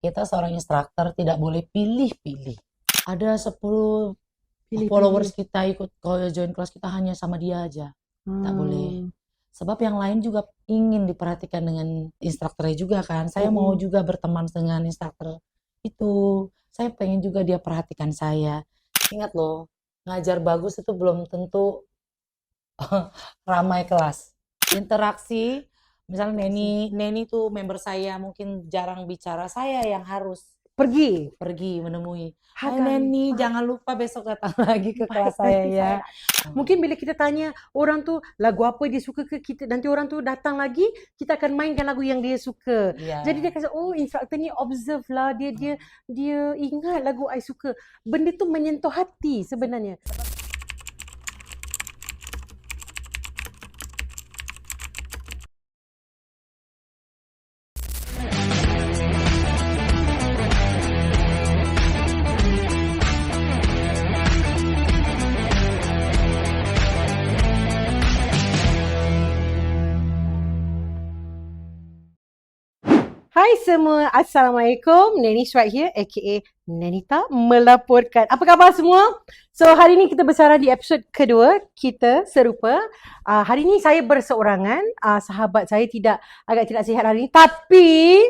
kita seorang instruktur tidak boleh pilih-pilih. Ada 10 Pilih-pilih. followers kita ikut join kelas kita hanya sama dia aja. Tak boleh. Sebab yang lain juga ingin diperhatikan dengan instrukturnya juga kan. Saya mau juga berteman dengan instruktur itu. Saya pengen juga dia perhatikan saya. Ingat loh, ngajar bagus itu belum tentu ramai kelas. Interaksi, misalnya Neni tuh member saya mungkin jarang bicara, saya yang harus Pergi. menemui. Hai Hakan. Neni, jangan lupa besok datang lagi ke kelas saya ya. Mungkin bila kita tanya orang tu lagu apa dia suka ke kita, nanti orang tu datang lagi, kita akan mainkan lagu yang dia suka. Iya. Jadi dia kata, oh instruktur ni observe lah, dia ingat lagu I suka. Benda tu menyentuh hati sebenarnya. Hai semua, Assalamualaikum. Neni right here, aka Nenita melaporkan. Apa khabar semua? So hari ni kita bersara di episod kedua kita serupa. Hari ni saya berseorangan. Sahabat saya agak tidak sihat hari ni. Tapi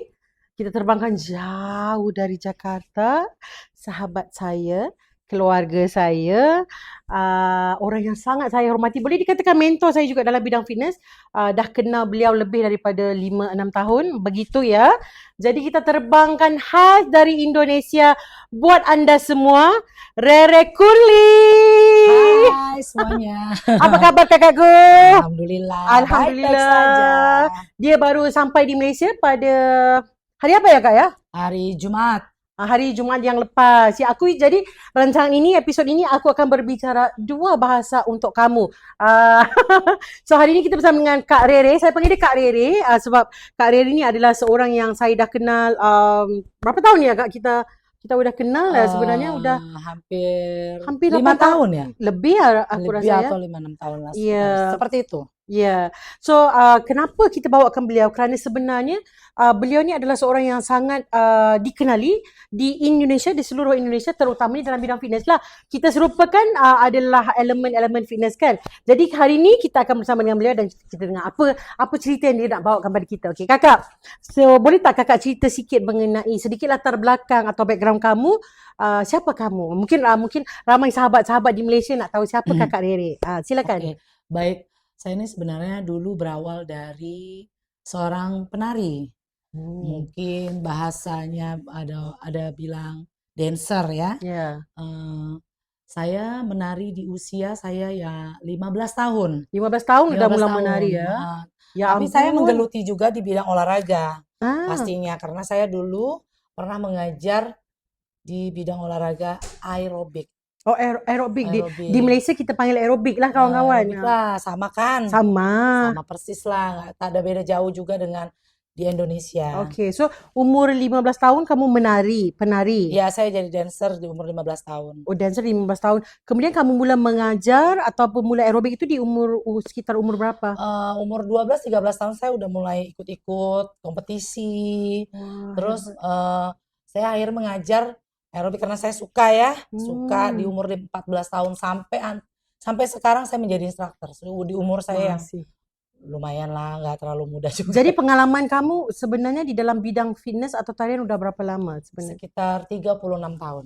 kita terbangkan jauh dari Jakarta. Sahabat saya, keluarga saya, orang yang sangat saya hormati. Boleh dikatakan mentor saya juga dalam bidang fitness. Dah kenal beliau lebih daripada 5-6 tahun. Begitu ya. Jadi kita terbangkan khas dari Indonesia buat anda semua. Rere Kurli. Hai semuanya. Apa khabar kakakku? Alhamdulillah. Alhamdulillah. Baik-baik saja. Dia baru sampai di Malaysia pada hari apa ya kak ya? Hari Jumat. Hari Jumaat yang lepas. Ya, jadi rancangan ini, episod ini aku akan berbicara 2 bahasa untuk kamu. So hari ini kita bersama dengan Kak Rere. Saya panggil dia Kak Rere sebab Kak Rere ni adalah seorang yang saya dah kenal berapa tahun ya Kak? Kita udah kenal lah sebenarnya udah hampir 5 tahun ya? Lebih aku lebih rasa atau ya. 5-6 tahun lah. Ya. Seperti itu. Ya, so kenapa kita bawakan beliau? Kerana sebenarnya beliau ni adalah seorang yang sangat dikenali di Indonesia, di seluruh Indonesia, terutamanya dalam bidang fitness lah. Kita serupakan adalah elemen-elemen fitness kan. Jadi hari ni kita akan bersama dengan beliau dan kita dengar apa cerita yang dia nak bawakan pada kita. Okey, kakak. So boleh tak kakak cerita sikit mengenai sedikit latar belakang atau background kamu? Siapa kamu? Mungkin ramai sahabat-sahabat di Malaysia nak tahu siapa kakak Rere. Silakan. Okay. Baik. Saya ini sebenarnya dulu berawal dari seorang penari. Mungkin bahasanya ada bilang dancer ya. Yeah. Saya menari di usia saya ya 15 tahun. 15 tahun udah mula menari ya. Ya tapi saya menggeluti juga di bidang olahraga. Pastinya karena saya dulu pernah mengajar di bidang olahraga aerobik. Oh, aerobik. Di Malaysia kita panggil aerobik lah kawan-kawan. Aerobik lah, sama kan? Sama persis lah, tak ada beda jauh juga dengan di Indonesia. Okay, so umur 15 tahun kamu penari? Ya, saya jadi dancer di umur 15 tahun. Oh, dancer di 15 tahun. Kemudian kamu mula mengajar ataupun mula aerobik itu di sekitar umur berapa? Umur 12-13 tahun saya udah mulai ikut-ikut kompetisi. Terus saya akhirnya mengajar aerobik karena saya suka ya, suka di umur 14 tahun sampai sekarang saya menjadi instruktur. Di umur saya yang lumayan lah, nggak terlalu muda juga. Jadi pengalaman kamu sebenarnya di dalam bidang fitness atau tarian udah berapa lama sebenarnya? Sekitar 36 tahun.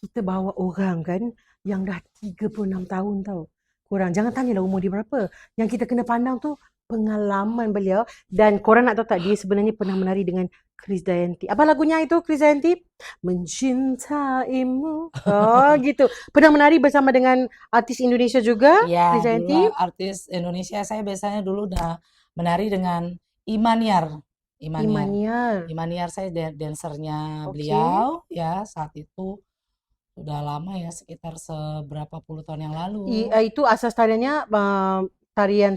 Kita bawa orang kan yang dah 36 tahun tau. Korang jangan tanyalah umur dia berapa. Yang kita kena pandang tu pengalaman beliau. Dan korang nak tahu tak, dia sebenarnya pernah menari dengan Krisdayanti. Apa lagunya itu Krisdayanti? Mencintaimu. Oh gitu. Pernah menari bersama dengan artis Indonesia juga? Ya, Krisdayanti. Artis Indonesia saya biasanya dulu udah menari dengan Imaniar. Imaniar saya dansernya beliau ya saat itu. Udah lama ya, sekitar seberapa puluh tahun yang lalu. Itu asas tariannya tarian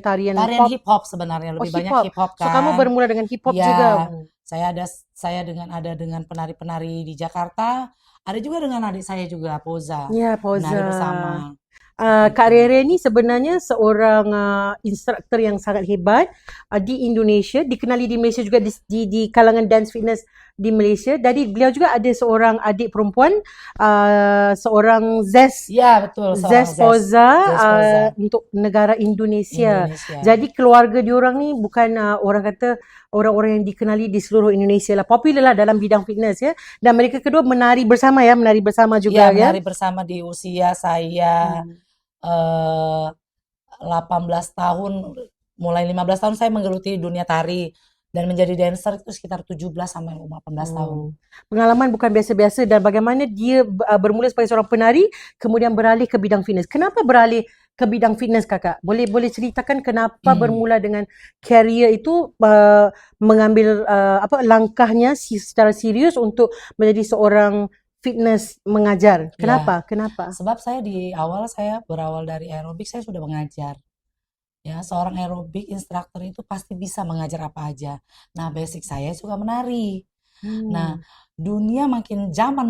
hip hop sebenarnya, lebih banyak hip hop kan. So kamu bermula dengan hip hop juga. Saya dengan penari-penari di Jakarta, ada juga dengan adik saya juga Poza. Ya, Poza. Menari bersama. Kak Rere ni sebenarnya seorang instruktur yang sangat hebat di Indonesia, dikenali di Malaysia juga di kalangan dance fitness di Malaysia. Jadi beliau juga ada seorang adik perempuan, seorang Ya, betul, seorang Zes Foza Foza. untuk negara Indonesia. Indonesia. Jadi keluarga diorang ni bukan orang kata orang-orang yang dikenali di seluruh Indonesia lah. Popular lah dalam bidang fitness ya. Dan mereka kedua menari bersama juga ya. Menari bersama di usia saya 18 tahun, mulai 15 tahun saya menggeluti dunia tari. Dan menjadi dancer itu sekitar 17 sampai 18 tahun. Pengalaman bukan biasa-biasa dan bagaimana dia bermula sebagai seorang penari kemudian beralih ke bidang fitness. Kenapa beralih ke bidang fitness kakak? Boleh ceritakan kenapa bermula dengan career itu, mengambil langkahnya secara serius untuk menjadi seorang fitness mengajar. Kenapa? Kenapa? Sebab saya berawal dari aerobik, saya sudah mengajar. Ya, seorang aerobik instruktur itu pasti bisa mengajar apa aja. Nah, basic saya suka menari. Nah, dunia zaman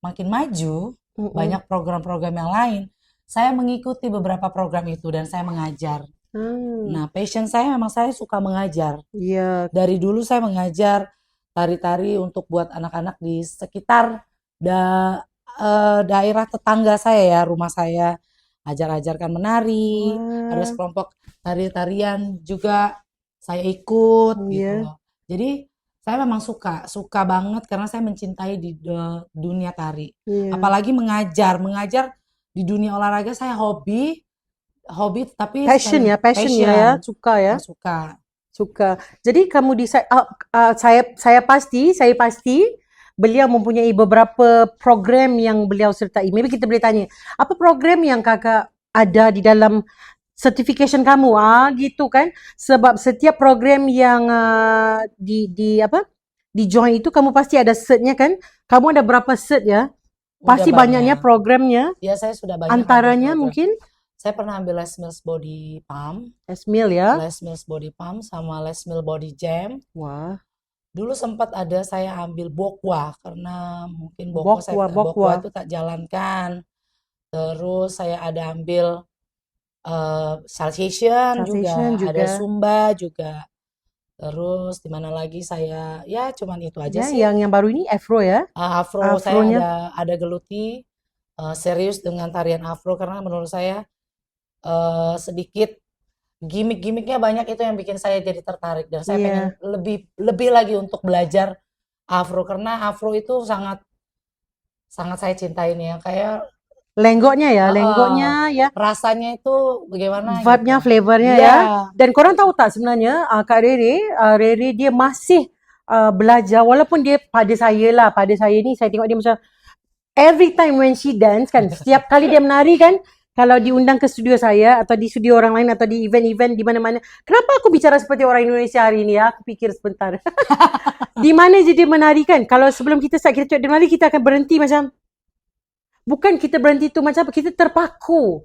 makin maju, banyak program-program yang lain. Saya mengikuti beberapa program itu dan saya mengajar. Nah, passion saya memang saya suka mengajar. Dari dulu saya mengajar tari-tari untuk buat anak-anak di sekitar daerah tetangga saya ya, rumah saya. Ajar-ajarkan menari, ada sekelompok tari-tarian juga saya ikut gitu. Jadi saya memang suka banget karena saya mencintai di dunia tari. Apalagi mengajar di dunia olahraga saya hobi tapi passion ya, suka. Jadi kamu saya pasti beliau mempunyai beberapa program yang beliau sertai. Maybe kita boleh tanya, apa program yang kakak ada di dalam certification kamu? Gitu kan. Sebab setiap program yang di join itu kamu pasti ada cert-nya kan? Kamu ada berapa cert ya? Pasti banyaknya programnya. Ya, saya sudah banyak. Antaranya mungkin saya pernah ambil Les Mills Body Pump. Les Mills ya? Les Mills Body Pump sama Les Mills Body Jam. Wah. Dulu sempat ada saya ambil bokwa karena mungkin bokwa itu tak jalankan. Terus saya ada ambil salsation juga, ada Zumba juga. Terus di mana lagi saya cuman itu aja sih. Yang baru ini Afro ya? Afro saya ada geluti serius dengan tarian Afro karena menurut saya sedikit gimmick-gimmicknya banyak, itu yang bikin saya jadi tertarik dan saya pengen lebih lagi untuk belajar Afro karena Afro itu sangat saya cintain ya, kayak lenggoknya ya, rasanya itu bagaimana, vibe-nya, flavornya ya. Dan korang tahu tak sebenarnya Kak Rere dia masih belajar walaupun dia pada saya ni saya tengok dia macam every time when she dance kan, setiap kali dia menari kan, kalau diundang ke studio saya atau di studio orang lain atau di event-event di mana-mana, kenapa aku bicara seperti orang Indonesia hari ini ya? Aku pikir sebentar. Di mana je dia menari kan? Kalau sebelum kita start, kita tengok dia menari, kita akan berhenti macam, bukan kita berhenti tu macam apa, kita terpaku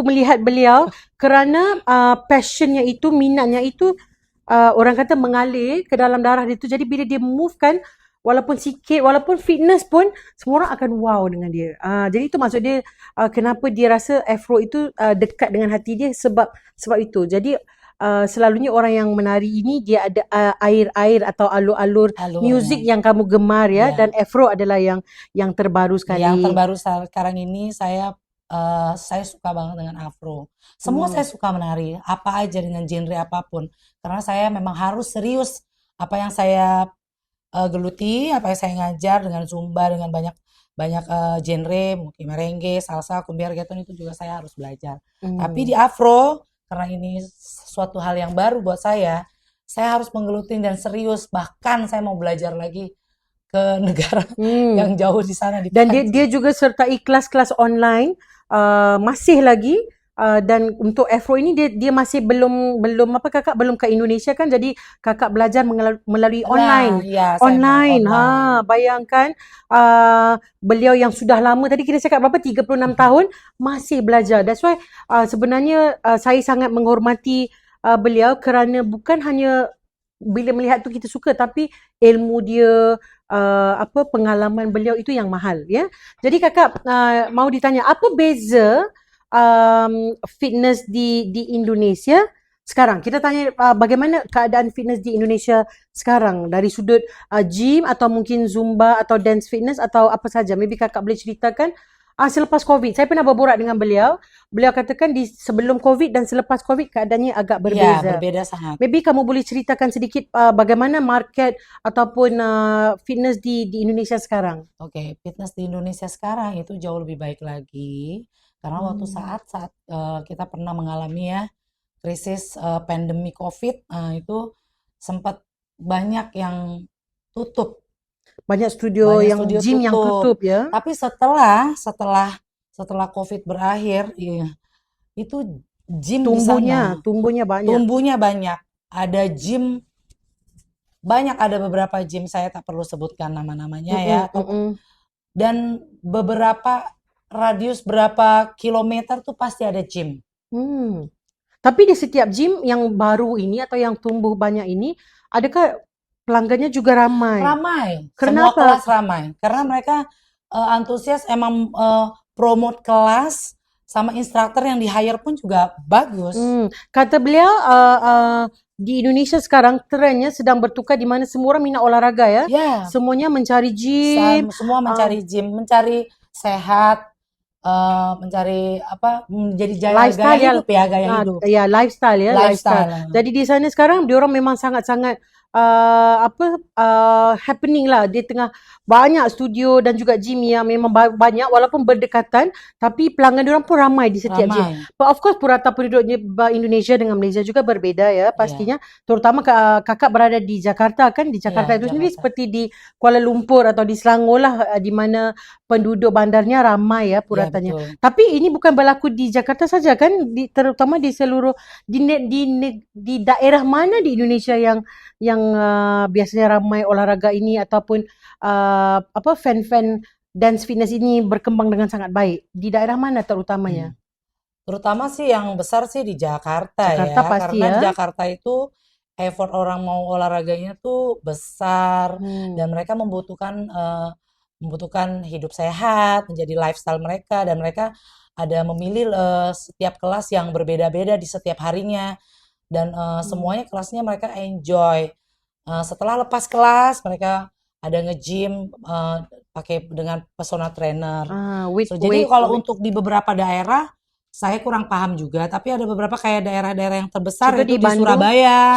melihat beliau kerana passionnya itu, minatnya itu, orang kata mengalir ke dalam darah dia tu. Jadi bila dia move kan, walaupun sikit, walaupun fitness pun, semua orang akan wow dengan dia. Jadi itu maksud dia, kenapa dia rasa Afro itu dekat dengan hati dia, sebab itu. Jadi selalunya orang yang menari ini dia ada air atau alur-alur muzik yang kamu gemar ya. Dan Afro adalah yang terbaru sekali. Yang terbaru sekarang ini saya suka banget dengan Afro. Semua saya suka menari, apa aja dengan genre apapun. Karena saya memang harus serius apa yang saya geluti, apa yang saya ngajar dengan Zumba, dengan banyak genre, mungkin merengue, salsa, cumbia, reggaeton, itu juga saya harus belajar. Tapi di Afro, karena ini suatu hal yang baru buat saya harus menggeluti dan serius. Bahkan saya mau belajar lagi ke negara yang jauh di sana. Dan dia juga sertai kelas-kelas online, masih lagi. Dan untuk Afro ini dia masih belum kakak belum ke Indonesia kan, jadi kakak belajar melalui online. Online. Bayangkan beliau yang sudah lama, tadi kita cakap berapa, 36 tahun masih belajar. That's why sebenarnya saya sangat menghormati beliau kerana bukan hanya bila melihat tu kita suka, tapi ilmu dia, pengalaman beliau itu yang mahal ya. Jadi kakak mau ditanya, apa beza fitness di Indonesia Sekarang kita tanya bagaimana keadaan fitness di Indonesia sekarang dari sudut gym atau mungkin Zumba atau dance fitness atau apa saja. Maybe kakak boleh ceritakan selepas COVID. Saya pernah berborak dengan beliau. Beliau katakan di sebelum COVID dan selepas COVID keadaannya agak Ya, berbeza. berbeda sangat. Maybe kamu boleh ceritakan sedikit bagaimana market ataupun fitness di Indonesia sekarang. Oke, fitness di Indonesia sekarang itu jauh lebih baik lagi. Karena waktu saat kita pernah mengalami ya krisis pandemi COVID, itu sempat banyak yang tutup, Banyak studio banyak yang studio gym yang tutup. tutup ya. Tapi setelah COVID berakhir, iya, itu gym di sana Tumbuhnya banyak. tumbuhnya banyak. Ada gym banyak, ada beberapa gym saya tak perlu sebutkan nama-namanya ya. Dan beberapa radius berapa kilometer tuh pasti ada gym. Tapi di setiap gym yang baru ini atau yang tumbuh banyak ini, adakah pelanggannya juga ramai? Ramai, semua Kenapa? kelas ramai. Karena mereka antusias emang promote kelas sama instruktur yang di hire pun juga bagus. Kata beliau di Indonesia sekarang trennya sedang bertukar di mana semua orang minat olahraga ya. Ya, Semuanya mencari gym. semua mencari gym, mencari sehat, mencari apa? Menjadi Lifestyle gaya hidup ya, gaya hidup. Ya, lifestyle ya, Lifestyle. Jadi di sana sekarang diorang memang sangat-sangat happening lah. Dia tengah banyak studio dan juga gym yang memang banyak walaupun berdekatan, tapi pelanggan diorang pun ramai di setiap gym. Ramai. But of course purata penduduk Indonesia dengan Malaysia juga berbeda ya pastinya. Terutama kakak berada di Jakarta kan. Di Jakarta itu sendiri seperti di Kuala Lumpur atau di Selangor lah, di mana penduduk bandarnya ramai ya puratanya. Ya, betul. Tapi ini bukan berlaku di Jakarta saja kan, terutama di seluruh di daerah mana di Indonesia yang biasanya ramai olahraga ini ataupun fan-fan dance fitness ini berkembang dengan sangat baik. Di daerah mana terutamanya? Terutama sih yang besar sih di Jakarta Jakarta ya. pasti Karena ya. di Jakarta itu effort orang mau olahraganya tuh besar dan mereka membutuhkan hidup sehat, menjadi lifestyle mereka, dan mereka ada memilih setiap kelas yang berbeda-beda di setiap harinya, dan semuanya kelasnya mereka enjoy. Setelah lepas kelas mereka ada nge-gym pakai dengan personal trainer. Jadi kalau untuk di beberapa daerah saya kurang paham juga, tapi ada beberapa kayak daerah-daerah yang terbesar itu di Bandung,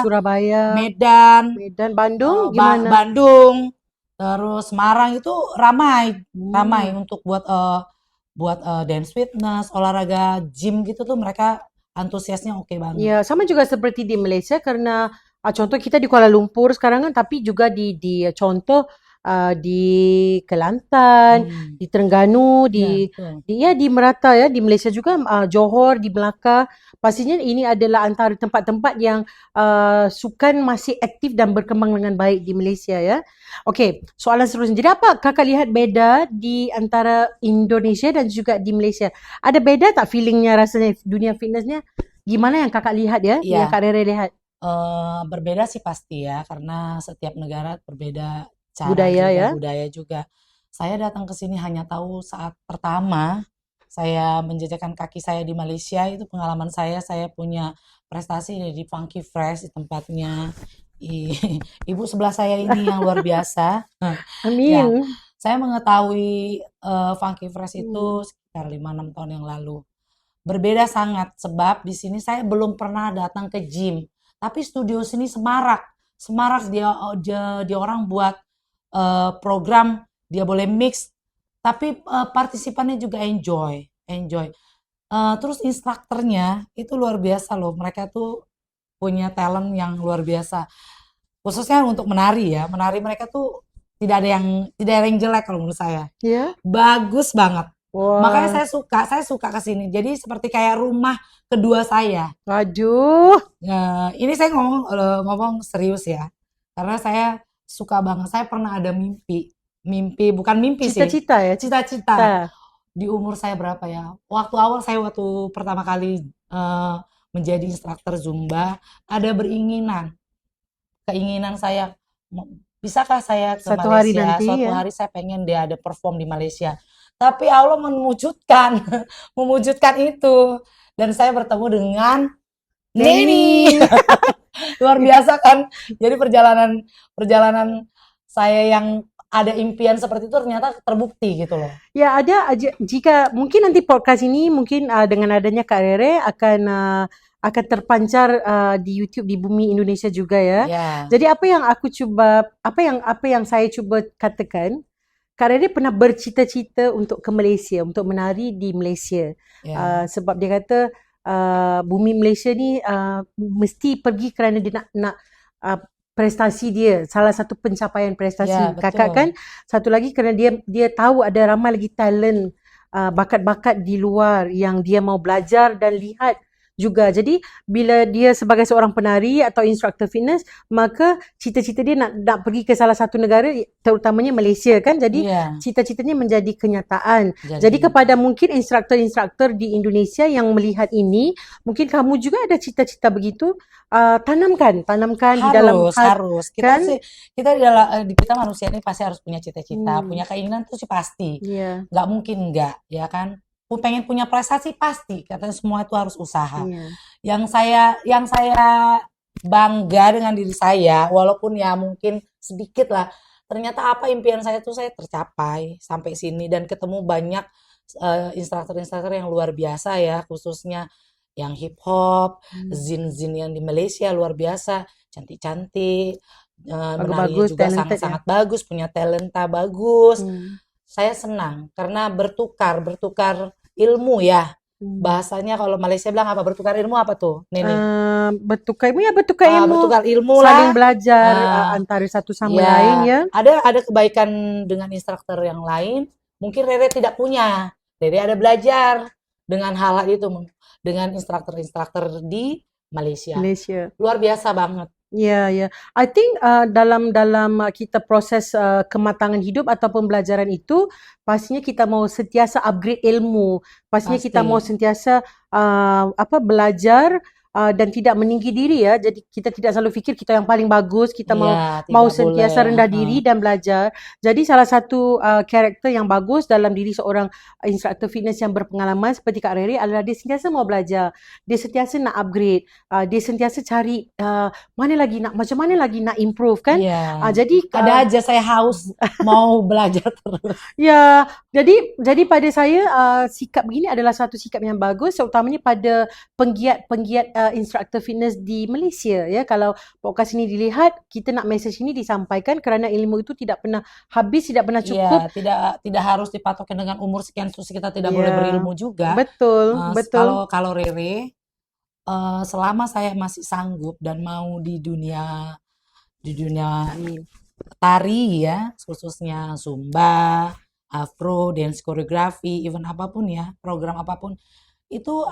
Surabaya, Medan, Bandung gimana? Bandung, terus Semarang itu ramai untuk buat dance fitness, olahraga gym gitu tuh mereka antusiasnya oke banget. Ya, sama juga seperti di Malaysia karena contoh kita di Kuala Lumpur sekarang kan, tapi juga di contoh di Kelantan, di Terengganu, di merata ya, di Malaysia juga, Johor, di Melaka. Pastinya ini adalah antara tempat-tempat yang sukan masih aktif dan berkembang dengan baik di Malaysia ya. Okey, soalan seterusnya. Jadi apa kakak lihat beza di antara Indonesia dan juga di Malaysia? Ada beza tak feelingnya, rasanya dunia fitnessnya? Gimana yang kakak lihat ya? Yang Kak Rere lihat? Berbeda sih pasti ya, karena setiap negara berbeda cara budaya juga, ya. budaya juga. Saya datang ke sini hanya tahu saat pertama saya menjejakkan kaki saya di Malaysia, itu pengalaman saya punya prestasi di Funky Fresh di tempatnya ibu sebelah saya ini yang luar biasa. Amin. Ya, saya mengetahui Funky Fresh itu sekitar 5-6 tahun yang lalu. Berbeda sangat sebab di sini saya belum pernah datang ke gym, tapi studio sini semarak dia orang buat program, dia boleh mix, tapi partisipannya juga enjoy. Terus instrukturnya itu luar biasa loh, mereka tuh punya talent yang luar biasa, khususnya untuk menari ya. Menari mereka tuh tidak ada yang jelek kalau menurut saya. Bagus banget. Makanya saya suka kesini. Jadi seperti kayak rumah kedua saya. Waduh. Ini saya ngomong serius ya, karena saya suka banget. Saya pernah ada mimpi bukan mimpi sih. Cita-cita. Di umur saya berapa ya? Waktu pertama kali menjadi instruktur Zumba, ada keinginan saya, bisakah saya ke Malaysia? Hari nanti, suatu hari saya pengen dia ada perform di Malaysia. Tapi Allah mewujudkan itu, dan saya bertemu dengan Neni. Luar biasa kan. Jadi perjalanan saya yang ada impian seperti itu ternyata terbukti gitu loh. Ya ada aja, jika mungkin nanti podcast ini mungkin dengan adanya Kak Rere akan terpancar di YouTube di bumi Indonesia juga ya. Jadi apa yang saya cuba katakan, Kak Rere pernah bercita-cita untuk ke Malaysia, untuk menari di Malaysia. Sebab dia kata bumi Malaysia ni mesti pergi kerana dia nak prestasi dia, salah satu pencapaian prestasi kakak kan. Satu lagi kerana dia tahu ada ramai lagi talent, bakat-bakat di luar yang dia mau belajar dan lihat juga. Jadi bila dia sebagai seorang penari atau instructor fitness, maka cita-cita dia nak pergi ke salah satu negara, terutamanya Malaysia kan. Jadi cita-citanya menjadi kenyataan. Jadi kepada mungkin instruktor-instruktor di Indonesia yang melihat ini, mungkin kamu juga ada cita-cita begitu, tanamkan di dalam harus kita kan? Kita manusia ini pasti harus punya cita-cita, punya keinginan itu sih pasti. Nggak mungkin enggak, ya kan? Pengen punya prestasi pasti, katanya semua itu harus usaha. Yang saya bangga dengan diri saya, walaupun ya mungkin sedikit lah, ternyata apa impian saya itu saya tercapai sampai sini dan ketemu banyak instruktur-instruktur yang luar biasa ya, khususnya yang hip hop, zin-zin yang di Malaysia luar biasa, cantik-cantik, menarinya juga sangat-sangat bagus, punya talenta bagus. Saya senang karena bertukar ilmu ya. Bahasanya kalau Malaysia bilang apa, bertukar ilmu apa tuh, Neni? Bertukar ilmu, bertukar ilmu saling belajar antara satu sama lain ya. Ada kebaikan dengan instruktur yang lain, mungkin Rere tidak punya. Rere ada belajar dengan hal itu dengan instruktur-instruktur di Malaysia. Luar biasa banget. Ya. I think dalam kita proses kematangan hidup ataupun pembelajaran itu, pastinya kita mau sentiasa upgrade ilmu. Pastinya kita mau sentiasa belajar dan tidak meninggi diri ya. Jadi kita tidak selalu fikir kita yang paling bagus, kita mau sentiasa rendah diri dan belajar. Jadi salah satu karakter yang bagus dalam diri seorang instruktur fitness yang berpengalaman seperti Kak Rere adalah dia sentiasa mau belajar. Dia sentiasa nak upgrade. Dia sentiasa cari macam mana lagi nak improve kan. Jadi ada aja saya haus mau belajar terus. Ya, jadi pada saya sikap begini adalah satu sikap yang bagus, terutamanya pada penggiat instruktur fitness di Malaysia ya. Kalau podcast ini dilihat, kita nak message ini disampaikan kerana ilmu itu tidak pernah habis, tidak pernah cukup. Tidak harus dipatokin dengan umur sekian terus kita tidak boleh berilmu juga. Betul. Kalau Rere, selama saya masih sanggup dan mau di dunia tari ya, khususnya Zumba, Afro, dance choreography, even apapun ya, program apapun, itu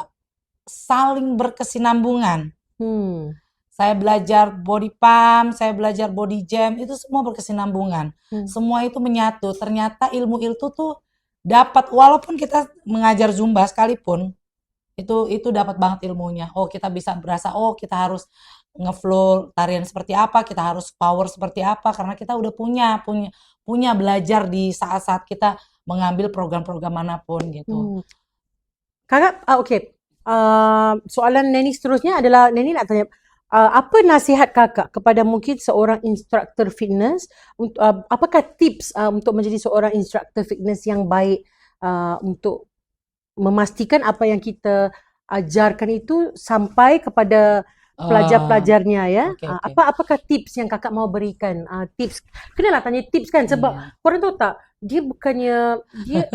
saling berkesinambungan. Saya belajar body pump, saya belajar body jam, itu semua berkesinambungan. Semua itu menyatu. Ternyata ilmu itu tuh dapat, walaupun kita mengajar Zumba sekalipun, itu dapat banget ilmunya. Kita bisa berasa, kita harus ngeflow tarian seperti apa, kita harus power seperti apa, karena kita udah punya belajar di saat-saat kita mengambil program-program manapun gitu. Kakak, oke. Soalan Neni seterusnya adalah, Neni nak tanya, apa nasihat kakak kepada mungkin seorang instruktur fitness, apakah tips untuk menjadi seorang instruktur fitness yang baik, untuk memastikan apa yang kita ajarkan itu sampai kepada pelajar-pelajarnya ya. Apakah tips yang kakak mau berikan? Tips, kenalah tanya tips kan, sebab korang tahu tak, dia bukannya dia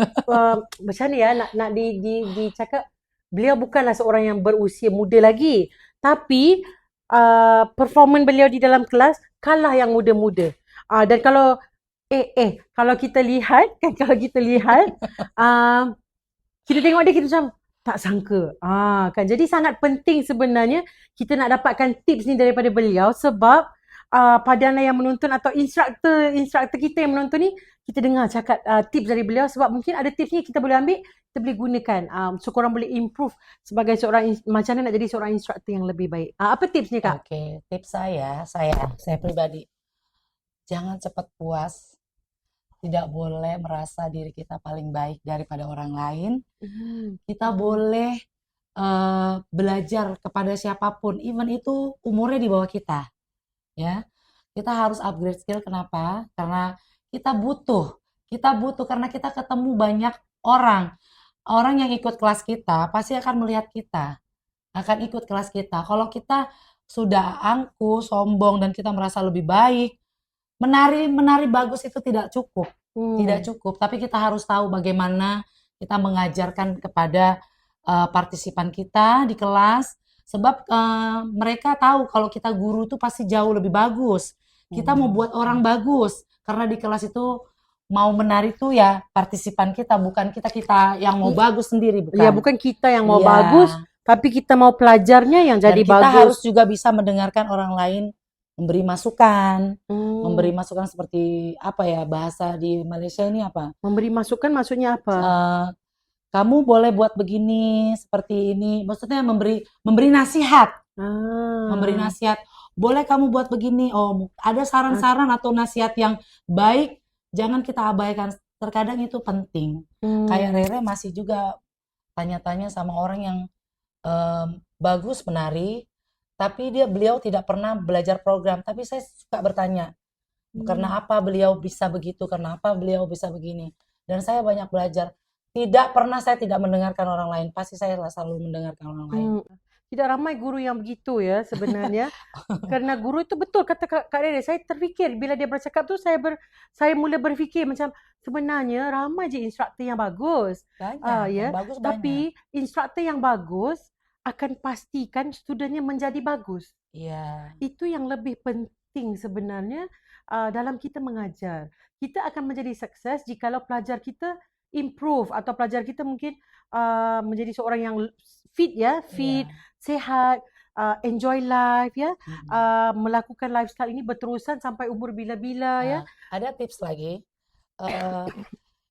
macam mana ya nak dicakap, beliau bukanlah seorang yang berusia muda lagi, tapi performan beliau di dalam kelas kalah yang muda-muda. Dan kalau kalau kita lihat kita tengok dia, kita macam tak sangka. Kan, jadi sangat penting sebenarnya kita nak dapatkan tips ni daripada beliau, sebab pada anda yang menonton atau instruktur kita yang menonton ni, kita dengar cakap tips dari beliau, sebab mungkin ada tips ni kita boleh ambil, kita boleh gunakan, so korang boleh improve sebagai seorang macam mana nak jadi seorang instruktur yang lebih baik. Apa tipsnya Kak? Tips saya pribadi, jangan cepat puas. Tidak boleh merasa diri kita paling baik daripada orang lain. Kita boleh belajar kepada siapapun, even itu umurnya di bawah kita, ya. Kita harus upgrade skill. Kenapa? Karena kita butuh karena kita ketemu banyak orang. Orang yang ikut kelas kita pasti akan melihat kita, akan ikut kelas kita. Kalau kita sudah angkuh, sombong, dan kita merasa lebih baik, menari bagus itu tidak cukup. Tidak cukup, tapi kita harus tahu bagaimana kita mengajarkan kepada partisipan kita di kelas, sebab mereka tahu kalau kita guru itu pasti jauh lebih bagus. Kita mau buat orang bagus, karena di kelas itu mau menari tuh ya partisipan kita, bukan kita yang mau bagus sendiri, bukan. Ya, bukan kita yang mau Iya. bagus, tapi kita mau pelajarnya yang jadi Dan kita bagus. harus juga bisa mendengarkan orang lain memberi masukan. Memberi masukan seperti apa ya, bahasa di Malaysia ini apa? Memberi masukan maksudnya apa? Kamu boleh buat begini, seperti ini. Maksudnya memberi nasihat. Memberi nasihat. Boleh kamu buat begini. Oh, ada saran-saran atau nasihat yang baik, jangan kita abaikan. Terkadang itu penting. Kayak Rere masih juga tanya-tanya sama orang yang bagus menari, tapi beliau tidak pernah belajar program. Tapi saya suka bertanya, karena apa beliau bisa begitu, karena apa beliau bisa begini. Dan saya banyak belajar. Tidak pernah saya tidak mendengarkan orang lain, pasti saya selalu mendengarkan orang lain. Tidak ramai guru yang begitu ya sebenarnya. Karena guru itu betul kata Kak Rere, saya terfikir bila dia bercakap tu saya mula berfikir macam sebenarnya ramai je instruktor yang bagus. Banyak, yang bagus banyak. Tapi instruktor yang bagus akan pastikan studennya menjadi bagus. Iya. Itu yang lebih penting sebenarnya dalam kita mengajar. Kita akan menjadi sukses jikalau pelajar kita improve atau pelajar kita mungkin menjadi seorang yang fit, sehat, enjoy life ya, melakukan lifestyle ini berterusan sampai umur bila-bila ya. Ada tips lagi,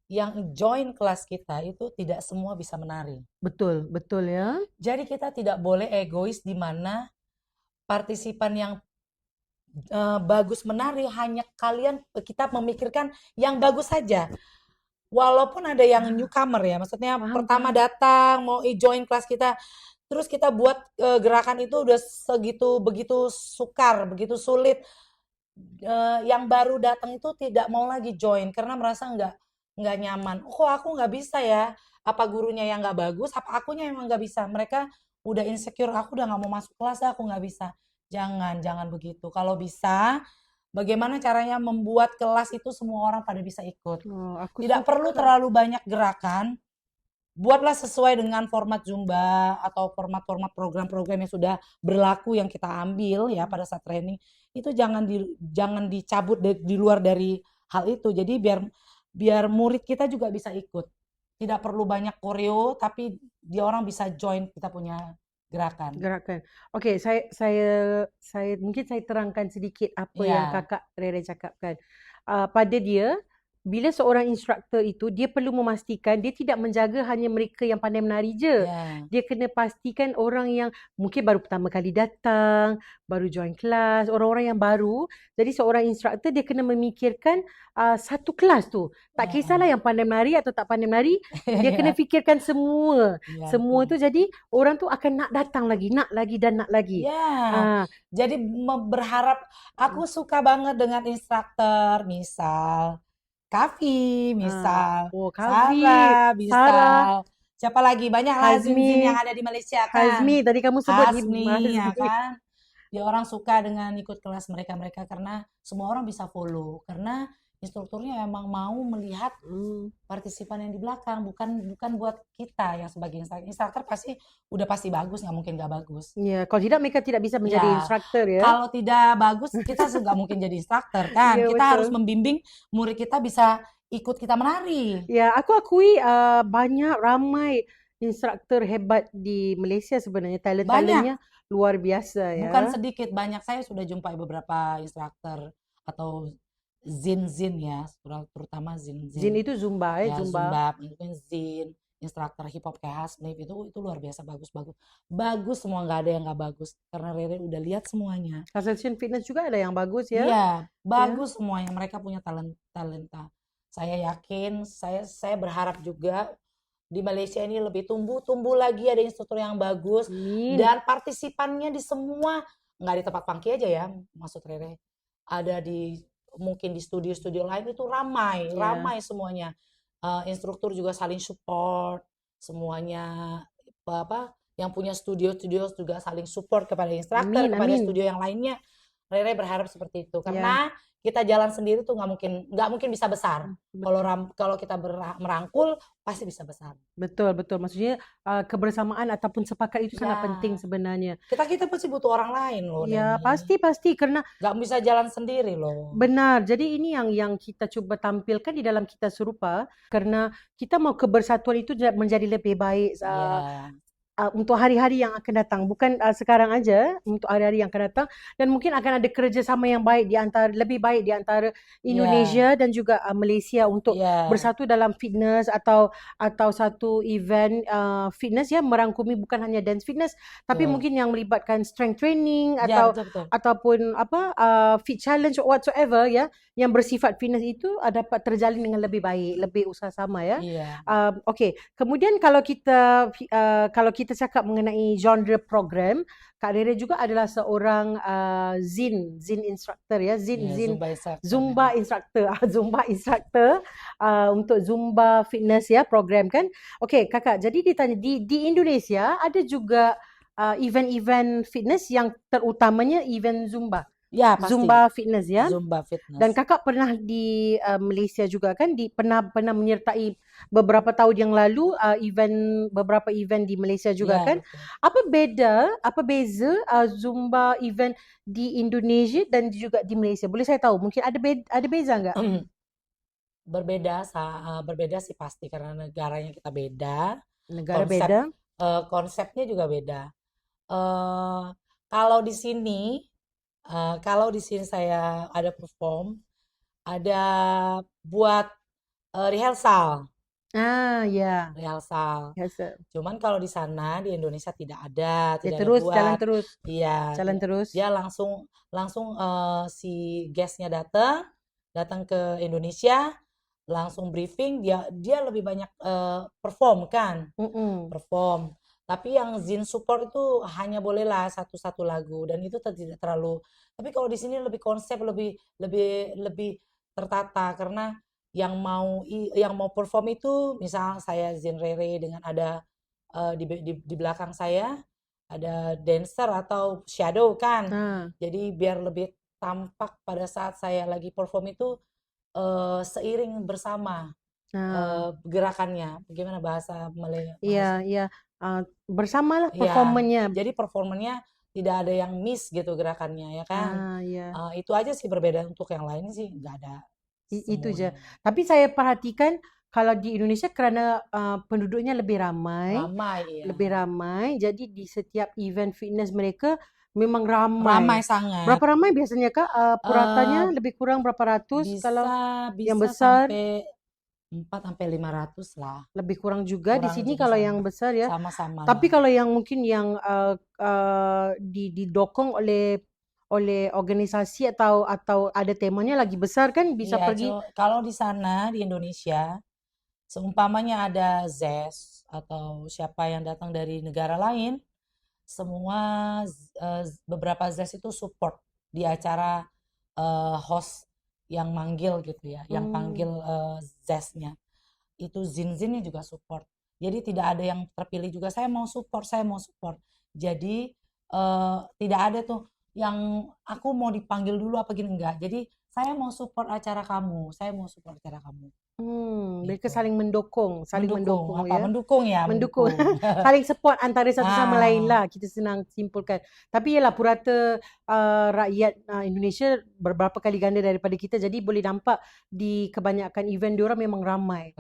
yang join kelas kita itu tidak semua bisa menari. Betul ya. Jadi kita tidak boleh egois di mana partisipan yang bagus menari hanya kita memikirkan yang bagus saja. Walaupun ada yang newcomer ya, maksudnya pertama datang mau join kelas kita, terus kita buat gerakan itu udah begitu sukar, begitu sulit, yang baru datang itu tidak mau lagi join karena merasa nggak nyaman. Kok aku nggak bisa ya? Apa gurunya yang nggak bagus? Apa akunya yang nggak bisa? Mereka udah insecure, aku udah nggak mau masuk kelas, aku nggak bisa. Jangan begitu. Kalau bisa, bagaimana caranya membuat kelas itu semua orang pada bisa ikut. Tidak perlu terlalu banyak gerakan. Buatlah sesuai dengan format Zumba atau format-format program-program yang sudah berlaku yang kita ambil ya pada saat training. Itu jangan dicabut di luar dari hal itu. Jadi biar murid kita juga bisa ikut. Tidak perlu banyak koreo, tapi dia orang bisa join kita punya gerakan. Okey, saya mungkin saya terangkan sedikit apa yang Kakak Rere cakapkan. Pada dia, bila seorang instruktor itu dia perlu memastikan dia tidak menjaga hanya mereka yang pandai menari je. Dia kena pastikan orang yang mungkin baru pertama kali datang, baru join kelas, orang-orang yang baru. Jadi seorang instruktor dia kena memikirkan satu kelas tu. Tak kisahlah yang pandai menari atau tak pandai menari, dia kena fikirkan semua. Semua tu jadi orang tu akan nak datang lagi, nak lagi dan nak lagi. Jadi berharap, aku suka banget dengan instruktor, misal Kavi, misal Sarah, misal siapa lagi, banyak lah Zin yang ada di Malaysia kan. Hazmi tadi kamu sebut Hazmi ya kan. Dia orang suka dengan ikut kelas mereka karena semua orang bisa follow, karena instrukturnya emang mau melihat partisipan yang di belakang, bukan buat kita yang sebagai instruktur pasti bagus, nggak mungkin nggak bagus. Iya, kalau tidak mereka tidak bisa menjadi instruktur ya. Kalau tidak bagus kita nggak mungkin jadi instruktur kan. Kita harus membimbing murid kita bisa ikut kita menari. Ya, aku akui ramai instruktur hebat di Malaysia sebenarnya, talent-talentnya luar biasa ya. Bukan sedikit, banyak. Saya sudah jumpai beberapa instruktur atau Zin ya, terutama Zin. Zin itu Zumba ya, Zumba. Mungkin Zin, instruktur hip hop kayak Hasnif itu luar biasa bagus semua, nggak ada yang nggak bagus karena Rere udah lihat semuanya. Association Fitness juga ada yang bagus ya. Iya, bagus semuanya, mereka punya talenta. Saya yakin, saya berharap juga di Malaysia ini lebih tumbuh lagi, ada instruktur yang bagus Amin. dan partisipannya di semua, nggak di tempat Pangki aja ya, maksud Rere. Ada mungkin di studio-studio lain itu ramai semuanya. Instruktur juga saling support semuanya, apa yang punya studio-studio juga saling support kepada instruktur, kepada studio yang lainnya. Rere berharap seperti itu karena kita jalan sendiri tuh nggak mungkin bisa besar. Kalau kita merangkul pasti bisa besar. Betul. Maksudnya kebersamaan ataupun sepakat itu sangat penting sebenarnya. Kita pasti butuh orang lain loh. Ya, pasti karena nggak bisa jalan sendiri loh. Benar. Jadi ini yang kita coba tampilkan di dalam Kita Serupa karena kita mau kebersatuan itu menjadi lebih baik. Untuk hari-hari yang akan datang, bukan sekarang aja, untuk hari-hari yang akan datang, dan mungkin akan ada kerjasama yang baik lebih baik di antara Indonesia dan juga Malaysia untuk bersatu dalam fitness atau satu event fitness merangkumi bukan hanya dance fitness tapi mungkin yang melibatkan strength training ataupun fit challenge whatsoever yang bersifat fitness itu dapat terjalin dengan lebih baik, lebih usaha-sama Okey, kemudian kalau kita cakap mengenai genre program, Kak Rere juga adalah seorang Zin instructor Zumba instructor Zumba instructor untuk Zumba fitness program kan. Okey Kakak, jadi ditanya di Indonesia ada juga event-event fitness yang terutamanya event Zumba. Ya, pasti. Zumba fitness Zumba fitness. Dan Kakak pernah di Malaysia juga kan, pernah menyertai beberapa tahun yang lalu beberapa event di Malaysia juga kan. Betul. Apa beza Zumba event di Indonesia dan juga di Malaysia? Boleh saya tahu? Mungkin ada beza enggak? Berbeda sih pasti karena negaranya kita beda. Beda. Konsepnya juga beda. Kalau di sini saya ada perform, ada buat rehearsal. Rehearsal. Cuman kalau di sana di Indonesia tidak ada, jalan terus. Iya. Jalan terus. Dia langsung si guestnya datang ke Indonesia, langsung briefing, dia lebih banyak perform kan. Perform. Tapi yang Zin support itu hanya bolehlah satu lagu dan itu tidak terlalu. Tapi kalau di sini lebih konsep, lebih tertata karena yang mau perform itu misal saya Zin Rere dengan ada di belakang saya ada dancer atau shadow kan. Jadi biar lebih tampak pada saat saya lagi perform itu seiring bersama gerakannya. Bagaimana bahasa Malay? Iya. Bersamalah performanya. Jadi performanya tidak ada yang miss gitu gerakannya ya kan. Itu aja sih berbeda, untuk yang lain sih nggak ada. Itu aja. Tapi saya perhatikan kalau di Indonesia karena penduduknya lebih ramai. Lebih ramai. Jadi di setiap event fitness mereka memang ramai. Ramai sangat. Berapa ramai biasanya Kak? Puratanya lebih kurang berapa ratus? Kalau yang besar sampai 400-500 lah. Lebih kurang juga di sini kalau yang besar ya. Sama-sama. Tapi kalau yang mungkin yang didokong oleh organisasi atau ada temanya lagi besar kan bisa pergi. Kalau di sana di Indonesia seumpamanya ada ZES atau siapa yang datang dari negara lain, semua beberapa ZES itu support di acara host yang manggil gitu ya, yang panggil ZES-nya. Itu Zin-Zinnya juga support. Jadi tidak ada yang terpilih juga, saya mau support. Jadi tidak ada tuh yang aku mau dipanggil dulu apa gini, enggak. Jadi saya mau support acara kamu. Mereka saling mendukung ya. Mendukung. Saling support antara satu sama lain lah, kita senang simpulkan. Tapi ialah purata rakyat Indonesia beberapa kali ganda daripada kita, jadi boleh nampak di kebanyakan event diorang memang ramai.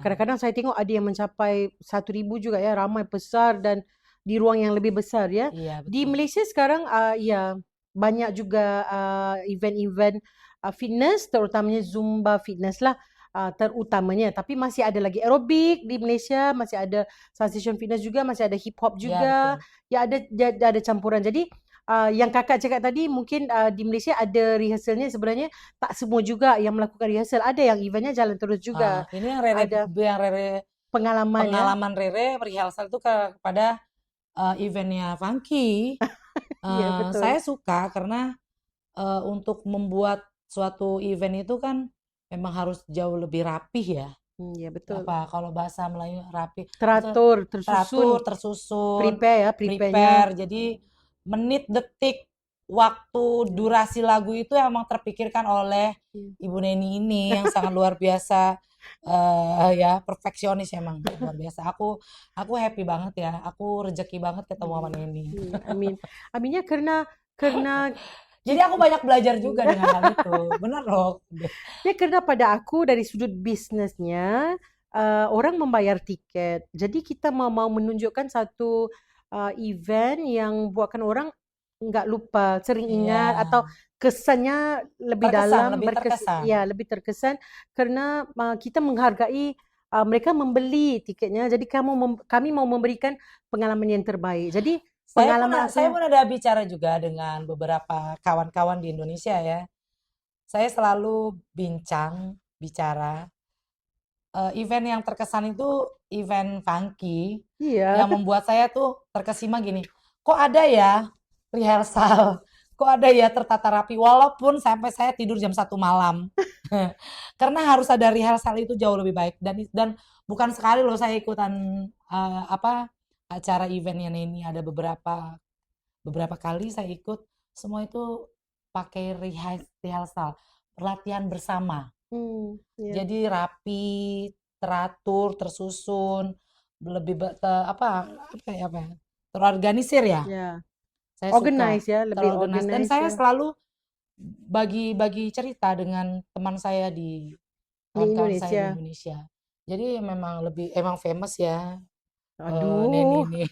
Kadang-kadang saya tengok ada yang mencapai 1,000 juga ya, ramai besar dan di ruang yang lebih besar ya. Di Malaysia sekarang banyak juga event-event fitness, terutamanya Zumba fitness lah. Terutamanya, tapi masih ada lagi aerobik di Malaysia, masih ada sensation fitness juga, masih ada hip hop juga, ada campuran. Jadi yang kakak cakap tadi mungkin di Malaysia ada rehearsalnya, sebenarnya tak semua juga yang melakukan rehearsal, ada yang eventnya jalan terus juga. Ini yang Rere pengalaman ya. pengalaman Rere rehearsal itu kepada eventnya Funky. Ya, betul. Saya suka karena untuk membuat suatu event itu kan memang harus jauh lebih rapih ya. Ya, betul. Kalau bahasa Melayu rapi, Teratur, tersusun. tersusun, Prepare ya, prepare-nya. jadi menit, detik, waktu, durasi lagu itu emang terpikirkan oleh Ibu Neni ini yang sangat luar biasa. Ya perfeksionis emang luar biasa. Aku happy banget ya. Aku rezeki banget ketemu sama Neni. Amin. Aminnya karena Jadi aku banyak belajar juga dengan hal itu. Bener loh. ya, karena pada aku dari sudut bisnesnya orang membayar tiket. Jadi kita mau menunjukkan satu event yang buatkan orang nggak lupa, sering ingat, atau kesannya lebih dalam, lebih terkesan. Ya, lebih terkesan karena kita menghargai mereka membeli tiketnya. Jadi kami mau memberikan pengalaman yang terbaik. Jadi saya pun ada bicara juga dengan beberapa kawan-kawan di Indonesia ya. Saya selalu bicara event yang terkesan itu event Funky. Yang membuat saya tuh terkesima gini, kok ada ya rehearsal, kok ada ya tertata rapi, walaupun sampai saya tidur jam 1 malam. Karena harus ada rehearsal itu jauh lebih baik. Dan bukan sekali loh saya ikutan acara eventnya ini, ada beberapa kali saya ikut, semua itu pakai rehearsal, latihan bersama. Jadi rapi, teratur, tersusun, lebih terorganisir ya. Saya organize suka, ya, lebih organize. Dan saya selalu bagi cerita dengan teman saya di kawan-kawan saya di Indonesia. Jadi emang famous ya. Neni ini.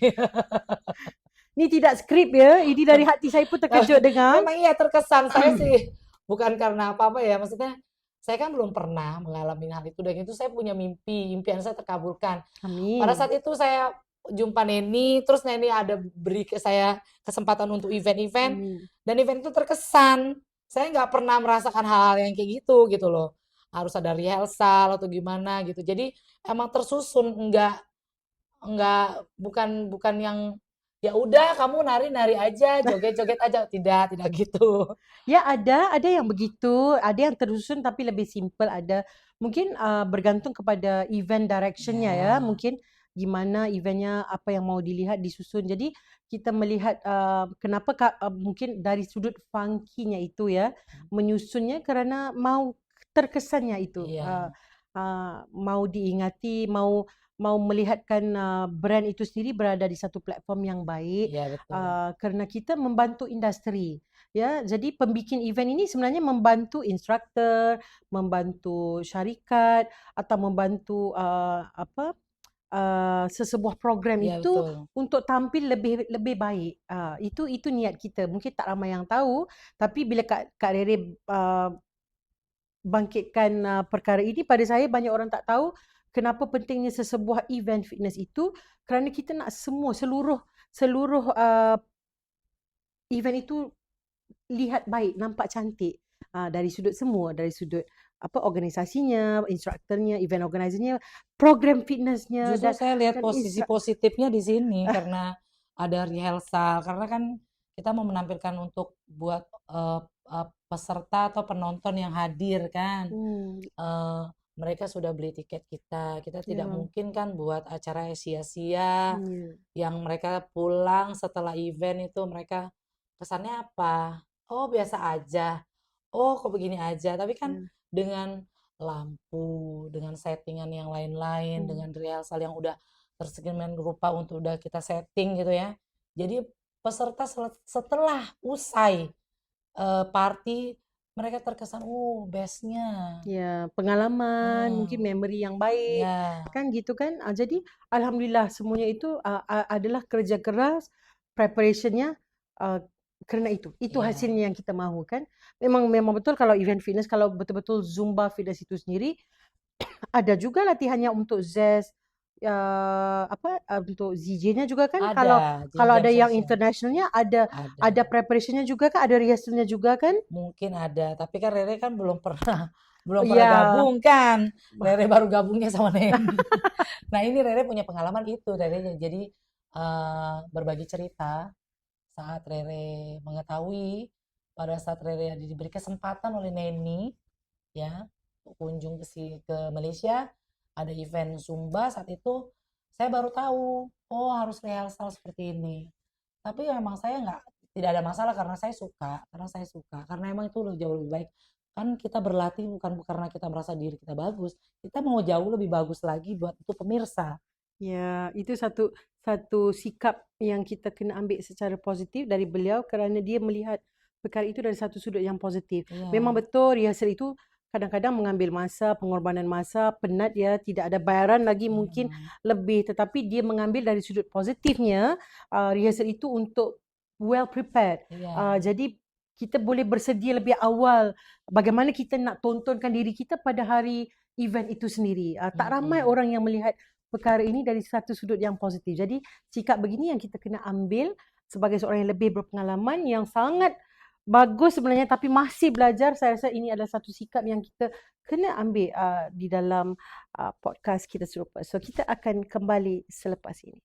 Ini tidak skrip ya, ini dari hati saya pun terkejut dengar. Memang iya terkesan. Saya sih bukan karena apa-apa ya, maksudnya saya kan belum pernah mengalami hal itu, dan itu saya punya impian saya terkabulkan. Amin. Pada saat itu saya jumpa Neni, terus Neni ada beri ke saya kesempatan untuk event-event, dan event itu terkesan. Saya nggak pernah merasakan hal-hal yang kayak gitu loh. Harus ada rehearsal atau gimana gitu. Jadi emang tersusun, bukan yang ya udah kamu nari aja, joget-joget aja, tidak gitu. Ya, ada yang begitu, ada yang tersusun tapi lebih simple, ada mungkin bergantung kepada event directionnya ya, mungkin gimana eventnya, apa yang mau dilihat, disusun. Jadi kita melihat kenapa mungkin dari sudut funky-nya itu ya, menyusunnya karena mau terkesannya itu, mau diingati, mau melihatkan brand itu sendiri berada di satu platform yang baik. Karena kita membantu industri ya. Jadi pembikin event ini sebenarnya membantu instruktur, membantu syarikat, atau membantu sesebuah program itu untuk tampil lebih baik. Itu niat kita. Mungkin tak ramai yang tahu, tapi bila Kak Rere bangkitkan perkara ini, pada saya banyak orang tak tahu kenapa pentingnya sesebuah event fitness itu, kerana kita nak seluruh event itu lihat baik, nampak cantik dari sudut semua, dari sudut organisasinya, instrukturnya, event organizernya, program fitnessnya. Justru saya lihat posisi positifnya di sini karena ada rehearsal, karena kan kita mau menampilkan untuk buat peserta atau penonton yang hadir kan. Mereka sudah beli tiket kita tidak mungkin kan buat acara sia-sia yang mereka pulang setelah event itu mereka kesannya apa? Oh biasa aja, oh kok begini aja. Tapi kan dengan lampu, dengan settingan yang lain-lain, dengan rehearsal yang udah tersegimen rupa untuk udah kita setting gitu ya. Jadi peserta setelah usai party, mereka terkesan, bestnya. Ya, pengalaman, mungkin memory yang baik, kan gitu kan. Jadi alhamdulillah semuanya itu adalah kerja keras, preparationnya kerana itu hasilnya yang kita mahu kan. Memang betul kalau event fitness, kalau betul-betul Zumba fitness itu sendiri ada juga latihannya untuk ZES, untuk ZJ-nya juga kan. Kalau ada yang internationalnya ada preparationnya juga kan, ada rehearsalnya juga kan. Mungkin ada, tapi kan Rere kan belum pernah belum pernah gabung kan. Rere baru gabungnya sama Neni. Nah ini Rere punya pengalaman itu. Rere jadi berbagi cerita saat Rere mengetahui pada saat Rere diberi kesempatan oleh Neni ya kunjung ke Malaysia, ada event Zumba. Saat itu saya baru tahu, oh harus rehearsal seperti ini. Tapi memang saya tidak ada masalah karena saya suka, karena emang itu jauh lebih baik. Kan kita berlatih bukan karena kita merasa diri kita bagus, kita mau jauh lebih bagus lagi buat itu pemirsa. Ya, itu satu sikap yang kita kena ambil secara positif dari beliau kerana dia melihat perkara itu dari satu sudut yang positif. Ya. Memang betul rehearsal itu kadang-kadang mengambil masa, pengorbanan masa, penat ya, tidak ada bayaran lagi mungkin lebih, tetapi dia mengambil dari sudut positifnya rehearsal itu untuk well prepared. Jadi kita boleh bersedia lebih awal bagaimana kita nak tontonkan diri kita pada hari event itu sendiri. Tak ramai orang yang melihat perkara ini dari satu sudut yang positif. Jadi sikap begini yang kita kena ambil sebagai seorang yang lebih berpengalaman, yang sangat bagus sebenarnya tapi masih belajar. Saya rasa ini adalah satu sikap yang kita kena ambil di dalam podcast kita serupa. So kita akan kembali selepas ini.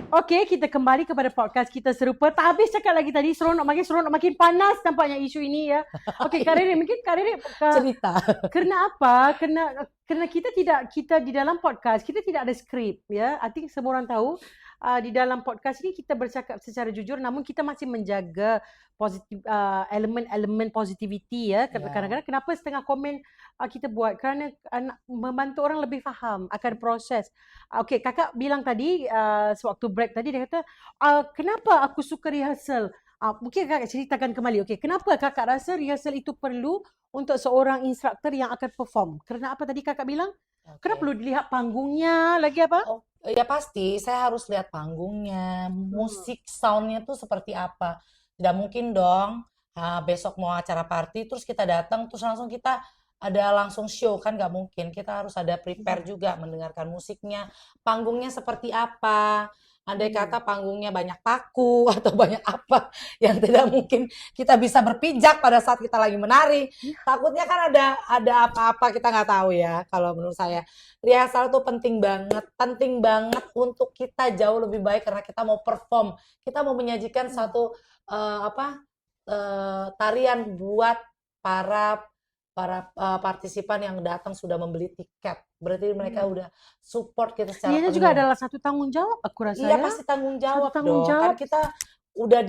Okey, kita kembali kepada podcast kita serupa. Tak habis cakap lagi tadi, seronok makin panas nampaknya isu ini ya. Okey, Kak Rere, mungkin Kak Rere cerita. Kerana apa? Kerana kita di dalam podcast, kita tidak ada skrip ya. I think semua orang tahu di dalam podcast ini kita bercakap secara jujur, namun kita masih menjaga elemen positivity ya. Kadang-kadang kenapa setengah komen kita buat kerana membantu orang lebih faham akan proses. Okey, kakak bilang tadi sewaktu break tadi dia kata kenapa aku suka rehearsal? Mungkin kakak ceritakan kembali. Okey, kenapa kakak rasa rehearsal itu perlu untuk seorang instruktor yang akan perform? Kerana apa tadi kakak bilang? Kenapa perlu dilihat panggungnya, lagi apa? Ya pasti, saya harus lihat panggungnya, musik soundnya tuh seperti apa. Tidak mungkin dong besok mau acara party terus kita datang terus langsung kita ada langsung show, kan nggak mungkin. Kita harus ada prepare juga mendengarkan musiknya, panggungnya seperti apa. Andai kata panggungnya banyak paku atau banyak apa yang tidak mungkin kita bisa berpijak pada saat kita lagi menari. Takutnya kan ada apa-apa, kita nggak tahu ya. Kalau menurut saya rehearsal itu penting banget untuk kita jauh lebih baik karena kita mau perform, kita mau menyajikan satu tarian buat para partisipan yang datang sudah membeli tiket. Berarti mereka udah support kita secara penuh. Ini juga adalah satu tanggung jawab aku rasa. Iya, pasti tanggung jawab dong. Kan kita udah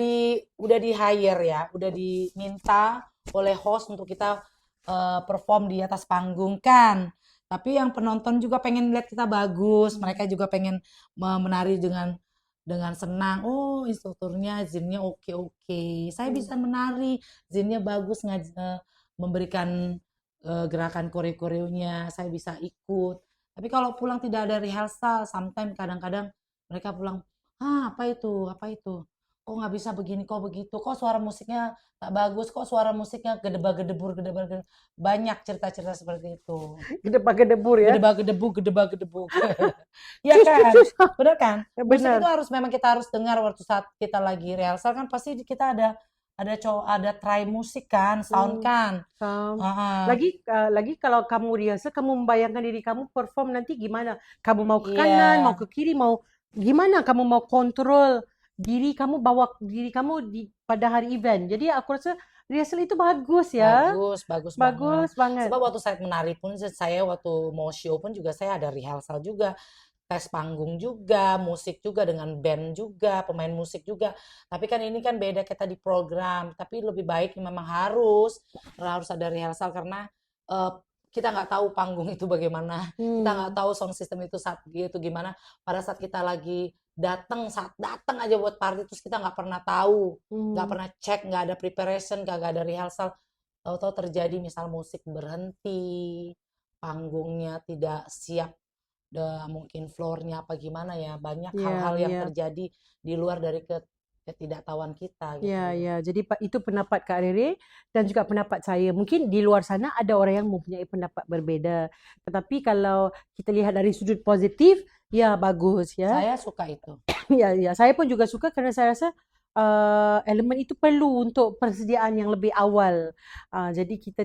di hire ya, udah diminta oleh host untuk kita perform di atas panggung kan. Tapi yang penonton juga pengen lihat kita bagus, mereka juga pengen menari dengan senang. Oh, instrukturnya zinnya oke. Saya bisa menari, zinnya bagus memberikan gerakan koreo-koreonya, saya bisa ikut. Tapi kalau pulang tidak ada rehearsal, sometimes kadang-kadang mereka pulang, apa itu? Kok nggak bisa begini, kok begitu? Kok suara musiknya tak bagus? Kok suara musiknya gedebak-gedebur? Banyak cerita-cerita seperti itu. Gedebak-gedebur ya? Gedebak-gedebuk. Ya kan? Benar kan? Musik itu memang kita harus dengar waktu saat kita lagi rehearsal kan pasti kita ada try musik kan, sound kan. Lagi kalau kamu rehearsal, kamu membayangkan diri kamu perform nanti gimana? Kamu mau ke kanan, mau ke kiri, mau gimana? Kamu mau kontrol diri kamu, bawa diri kamu pada hari event. Jadi aku rasa rehearsal itu bagus ya. Bagus banget. Sebab waktu saya menari pun, saya waktu mau show pun juga saya ada rehearsal juga. Tes panggung juga, musik juga dengan band juga, pemain musik juga. Tapi kan ini kan beda, kita di program. Tapi lebih baik memang harus ada rehearsal karena kita nggak tahu panggung itu bagaimana. Kita nggak tahu sound system itu saat gitu gimana. Pada saat kita lagi saat datang aja buat party terus kita nggak pernah tahu, nggak pernah cek, nggak ada preparation, nggak ada rehearsal. Tahu-tahu terjadi misal musik berhenti, panggungnya tidak siap. Mungkin floornya apa gimana ya, banyak hal-hal yang terjadi di luar dari ketidaktahuan kita gitu. Ya, jadi itu pendapat Kak Rere dan juga pendapat saya. Mungkin di luar sana ada orang yang mempunyai pendapat berbeza. Tetapi kalau kita lihat dari sudut positif, ya bagus ya. Saya suka itu. Ya, saya pun juga suka kerana saya rasa elemen itu perlu untuk persediaan yang lebih awal. Jadi kita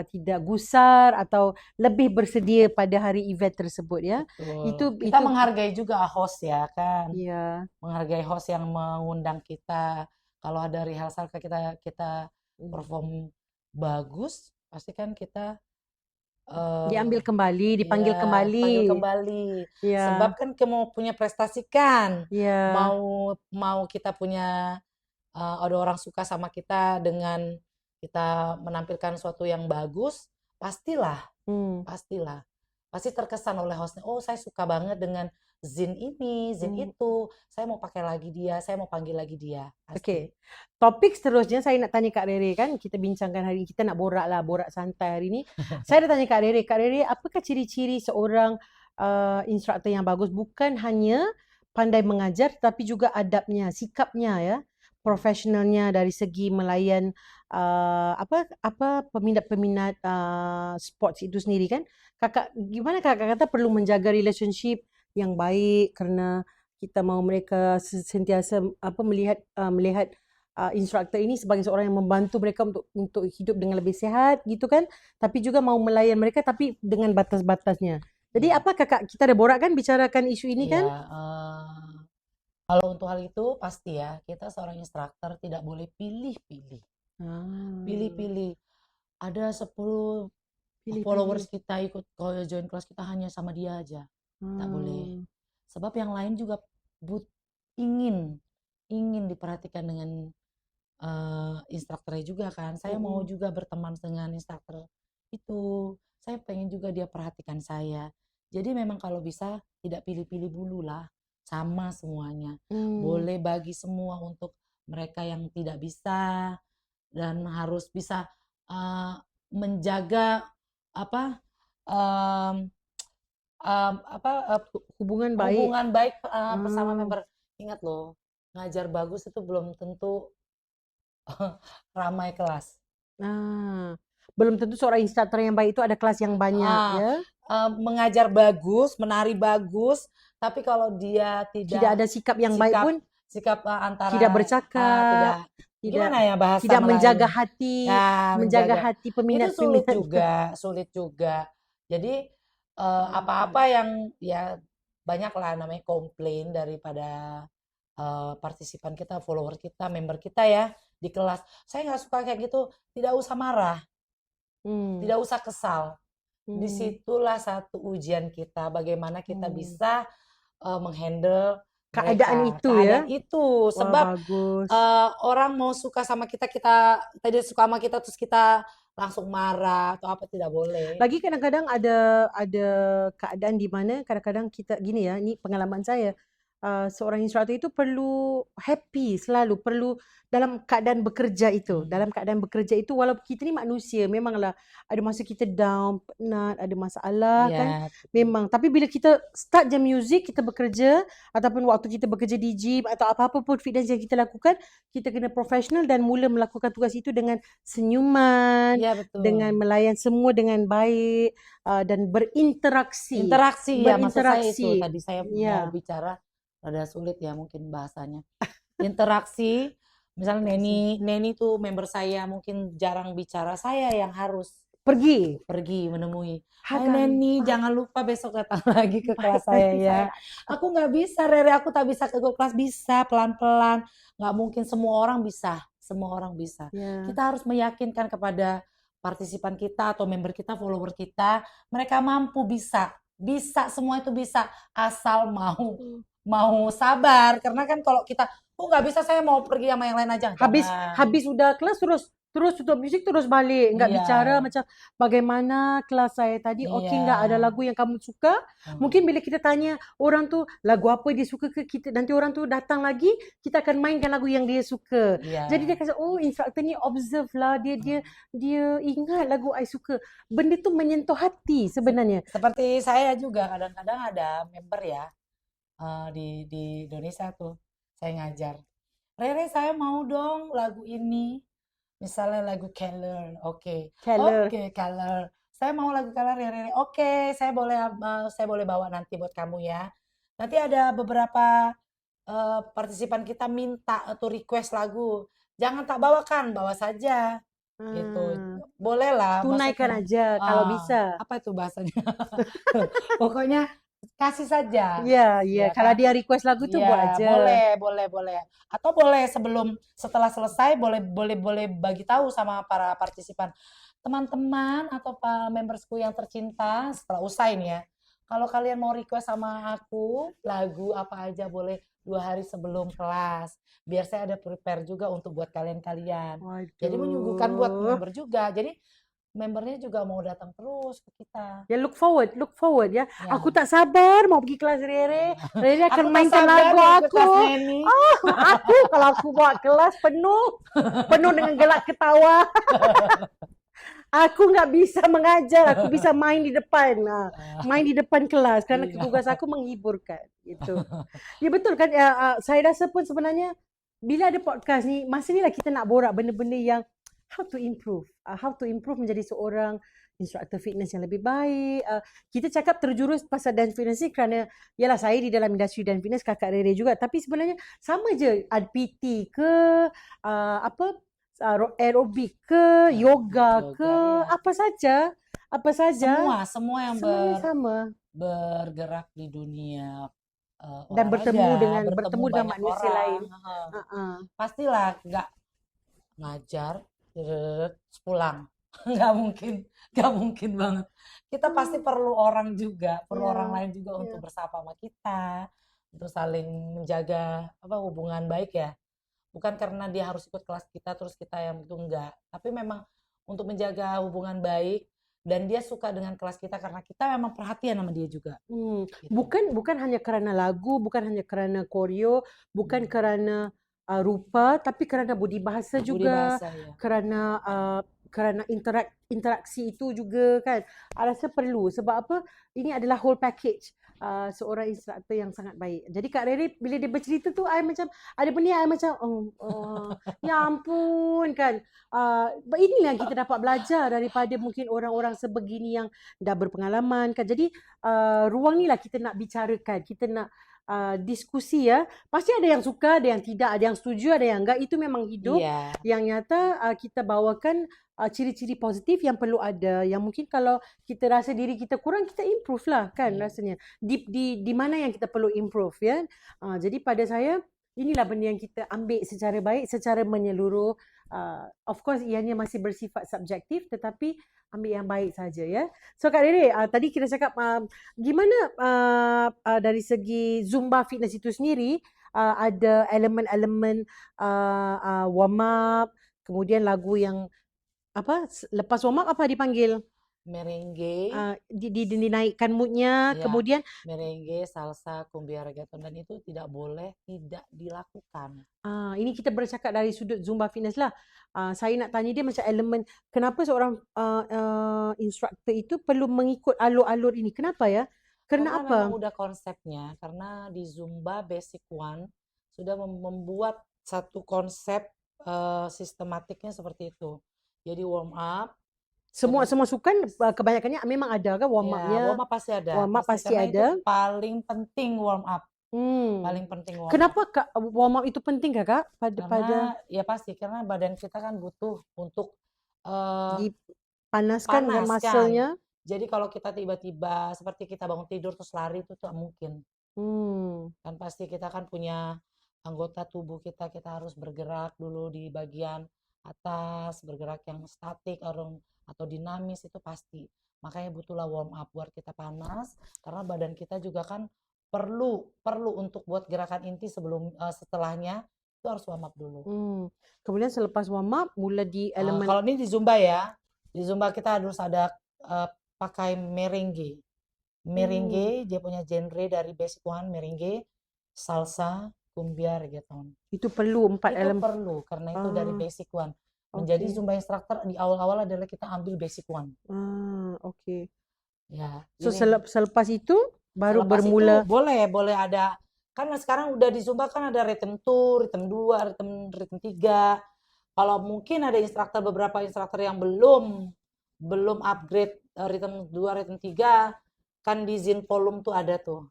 tidak gusar atau lebih bersedia pada hari event tersebut ya. Betul. Kita Itu menghargai juga host ya kan. ya. Menghargai host yang mengundang kita. Kalau ada rehearsal kita kita perform bagus, pasti kan kita Diambil kembali, dipanggil ya panggil kembali. kembali. Ya, Sebab kan kita mau punya prestasi kan. ya. Mau mau kita punya ada orang suka sama kita dengan kita menampilkan sesuatu yang bagus, pastilah, Hmm, pastilah. Pasti terkesan oleh hostnya, oh saya suka banget dengan Zin ini, Zin hmm. itu, saya mau pakai lagi dia, saya mau panggil lagi dia, pasti. Okey. Topik seterusnya saya nak tanya Kak Rere kan, kita bincangkan hari ini, kita nak borak santai hari ni. Saya nak tanya Kak Rere, Kak Rere apakah ciri-ciri seorang instruktor yang bagus? Bukan hanya pandai mengajar tapi juga adabnya, sikapnya ya, profesionalnya dari segi melayan apa peminat-peminat sports itu sendiri kan. Gimana Kakak kata perlu menjaga relationship yang baik kerana kita mahu mereka sentiasa melihat instruktor ini sebagai seorang yang membantu mereka untuk hidup dengan lebih sihat gitu kan, tapi juga mahu melayan mereka tapi dengan batas-batasnya. Jadi Iya, apa Kakak, kita ada borak kan bicarakan isu ini iya. kan? Kalau untuk hal itu pasti ya, kita seorang instruktur tidak boleh pilih-pilih. Ah, Pilih-pilih. Ada 10 pilih-pilih. followers kita ikut kalau join kelas kita hanya sama dia aja. Tak boleh. Ah, Sebab yang lain juga but ingin ingin diperhatikan dengan instrukturnya juga kan. Saya mau mm-mm. juga berteman dengan instruktur itu. Saya pengen juga dia perhatikan saya. Jadi memang kalau bisa tidak pilih-pilih dulu lah. Sama semuanya. Hmm. Boleh bagi semua untuk mereka yang tidak bisa dan harus bisa uh, menjaga apa um, apa Hubungan baik. hubungan baik bersama Ah, member. Ingat loh, ngajar bagus itu belum tentu ramai kelas. ah. Belum tentu seorang instruktur yang baik itu ada kelas yang banyak Ah, ya. mengajar bagus, menari bagus, tapi kalau dia Tidak tidak ada sikap yang baik sikap pun, sikap tidak antara bercakap, tidak tidak gimana ya bahasa tidak menjaga Melayunya hati, ya menjaga menjaga hati itu sulit peminat-peminatnya. juga, sulit juga. Jadi apa-apa yang ya banyak lah namanya komplain daripada partisipan kita, follower kita, member kita ya di kelas. Saya nggak suka kayak gitu, tidak usah marah, Hmm, tidak usah kesal. hmm, Disitulah satu ujian kita, bagaimana kita hmm. bisa menghandle Keadaan mereka, itu ya. keadaan itu. Wah, Sebab bagus. orang mau suka sama kita, kita tidak suka sama kita, terus kita langsung marah atau apa, tidak boleh. Lagi kadang-kadang ada keadaan di mana kadang-kadang kita gini ya, ni pengalaman saya. Seorang instruktur itu perlu happy selalu, perlu dalam keadaan bekerja itu. Hmm. Dalam keadaan bekerja itu walaupun kita ni manusia, memanglah ada masa kita down, penat, ada masalah kan. Iya, betul. Memang, tapi bila kita start jam muzik, kita bekerja ataupun waktu kita bekerja di gym atau apa-apa pun fitness yang kita lakukan, kita kena profesional dan mula melakukan tugas itu dengan senyuman, Iya, betul. dengan melayan semua dengan baik dan berinteraksi. Interaksi ya, maksud saya itu. Berinteraksi. Tadi saya mau Ya. bicara rada sulit ya mungkin bahasanya. Interaksi, misalnya Neni tuh member saya mungkin jarang bicara, saya yang harus Pergi. pergi menemui. Hai Hagan. Neni, jangan lupa besok datang lagi ke kelas saya Nanti ya. saya Aku nggak bisa, Rere, aku tak bisa ke kelas. Bisa, pelan-pelan. Nggak mungkin semua orang bisa. Semua orang bisa. ya. Kita harus meyakinkan kepada partisipan kita atau member kita, follower kita, mereka mampu bisa. Bisa, semua itu bisa. Asal mau sabar. Karena kan kalau kita, oh nggak bisa, saya mau pergi sama yang lain aja. Habis Jangan. habis sudah kelas terus tutup musik terus balik. Enggak Iya, bicara macam bagaimana kelas saya tadi. iya. Okey enggak ada lagu yang kamu suka? Mungkin bila kita tanya orang tu lagu apa dia suka ke kita, nanti orang tu datang lagi, kita akan mainkan lagu yang dia suka. Iya. Jadi dia kata, "Oh, instruktor ni observe lah, dia ingat lagu I suka." Benda tu menyentuh hati sebenarnya. Seperti saya juga kadang-kadang ada member ya di Indonesia tuh saya ngajar. Rere saya mau dong lagu ini. Misalnya lagu Color. Oke. Keller. Oke, Color. Saya mau lagu Color ya Rere. Oke, saya boleh bawa nanti buat kamu ya. Nanti ada beberapa partisipan kita minta atau request lagu, jangan tak bawakan, bawa saja gitu. Boleh lah, Tunaikan maksudnya aja kalau bisa. apa itu bahasanya? Pokoknya kasih saja, Iya, ya kalau kan? dia request lagu tuh buat Iya, aja. boleh. Atau boleh setelah selesai boleh bagi tahu sama para partisipan. Teman-teman atau membersku yang tercinta setelah usai nih ya. Kalau kalian mau request sama aku lagu apa aja boleh 2 hari sebelum kelas. Biar saya ada prepare juga untuk buat kalian-kalian. Jadi menyuguhkan buat Waduh. member juga. Jadi membernya juga mau datang terus ke kita. Ya look forward ya. Ya. Aku tak sabar mau pergi kelas Rere. Rere akan Aku tak mainkan sabar lagu mau ikut aku. kelas Neni. Aku kalau aku bawa kelas penuh dengan gelak ketawa. Aku nggak bisa mengajar, aku bisa main di depan, main di depan kelas karena Iya. tugas aku menghiburkan gitu. Ya betul kan, saya rasa pun sebenarnya bila ada podcast ni, masa ni lah kita nak borak benda-benda yang how to improve menjadi seorang instructor fitness yang lebih baik. Kita cakap terjurus pasal dance fitness ni kerana yalah saya di dalam industri dance fitness, kakak Rere juga, tapi sebenarnya sama je, ada PT ke aerobik ke, yoga ke, iya. apa saja. Semua yang Semuanya sama. bergerak di dunia Dan bertemu dengan banyak manusia orang. lain. Pastilah nggak ngajar terus pulang. Nggak mungkin banget. Kita pasti perlu orang juga, perlu orang lain juga untuk bersama sama kita, untuk saling menjaga hubungan baik ya. Bukan karena dia harus ikut kelas kita terus kita yang itu enggak, tapi memang untuk menjaga hubungan baik dan dia suka dengan kelas kita karena kita memang perhatian sama dia juga. Gitu. Bukan hanya kerana lagu, bukan hanya kerana koreo, bukan kerana rupa, tapi kerana budi bahasa juga, ya. kerana interaksi itu juga kan. Rasa perlu sebab apa? Ini adalah whole package seorang instruktor yang sangat baik. Jadi Kak Rere bila dia bercerita tu, I macam ada benda I macam ya ampun kan. Inilah yang kita dapat belajar daripada mungkin orang-orang sebegini yang dah berpengalaman kan. Jadi ruang ni lah kita nak bicarakan, kita nak diskusi ya. Pasti ada yang suka, ada yang tidak, ada yang setuju, ada yang enggak. Itu memang hidup. Yang nyata kita bawakan ciri-ciri positif yang perlu ada. Yang mungkin kalau kita rasa diri kita kurang, kita improve lah kan rasanya. Di mana yang kita perlu improve ya. Jadi pada saya, inilah benda yang kita ambil secara baik, secara menyeluruh. Of course ianya masih bersifat subjektif, tetapi ambil yang baik saja ya. So Kak Rere, tadi kita cakap gimana dari segi Zumba fitness itu sendiri, ada elemen-elemen warm up, kemudian lagu yang lepas warm up apa dipanggil? Merengue. Dinaikkan moodnya, kemudian merengue, salsa, cumbia, reggaeton, dan itu tidak boleh tidak dilakukan. Ini kita bercakap dari sudut Zumba fitness lah. Saya nak tanya dia macam elemen, kenapa seorang instructor itu perlu mengikut alur-alur ini? Kenapa ya? Karena memang udah konsepnya, karena di Zumba Basic One sudah membuat satu konsep sistematiknya seperti itu. Jadi warm up. Semua sukan kebanyakannya memang ada kan warm up-nya? Ya, warm up pasti ada. Warm up pasti ada. Itu paling penting warm up. Paling penting warm up. Kenapa warm up itu penting Kakak? Ya pasti, karena badan kita kan butuh untuk dipanaskan muscle-nya. Jadi kalau kita tiba-tiba seperti kita bangun tidur terus lari itu tak mungkin. Kan pasti kita kan punya anggota tubuh kita harus bergerak dulu di bagian atas, bergerak yang statik atau dinamis itu pasti. Makanya butuhlah warm up buat kita panas, karena badan kita juga kan perlu untuk buat gerakan inti setelahnya itu harus warm up dulu. Kemudian selepas warm up mulai di elemen. Kalau ini di Zumba ya, di Zumba kita harus ada pakai merengue. Merengue dia punya genre dari basic one, merengue, salsa, cumbia, reggaeton. Itu perlu 4 elemen. Itu perlu karena itu dari basic one. Menjadi Zumba instructor di awal-awal adalah kita ambil basic one. Ya. So selepas itu baru bermula. Itu boleh ada. Karena sekarang udah di Zumba kan ada rhythm 2, rhythm 2, rhythm 3. Kalau mungkin ada beberapa instruktur yang belum upgrade rhythm 2, rhythm 3, kan di Zin Volume tuh ada tuh.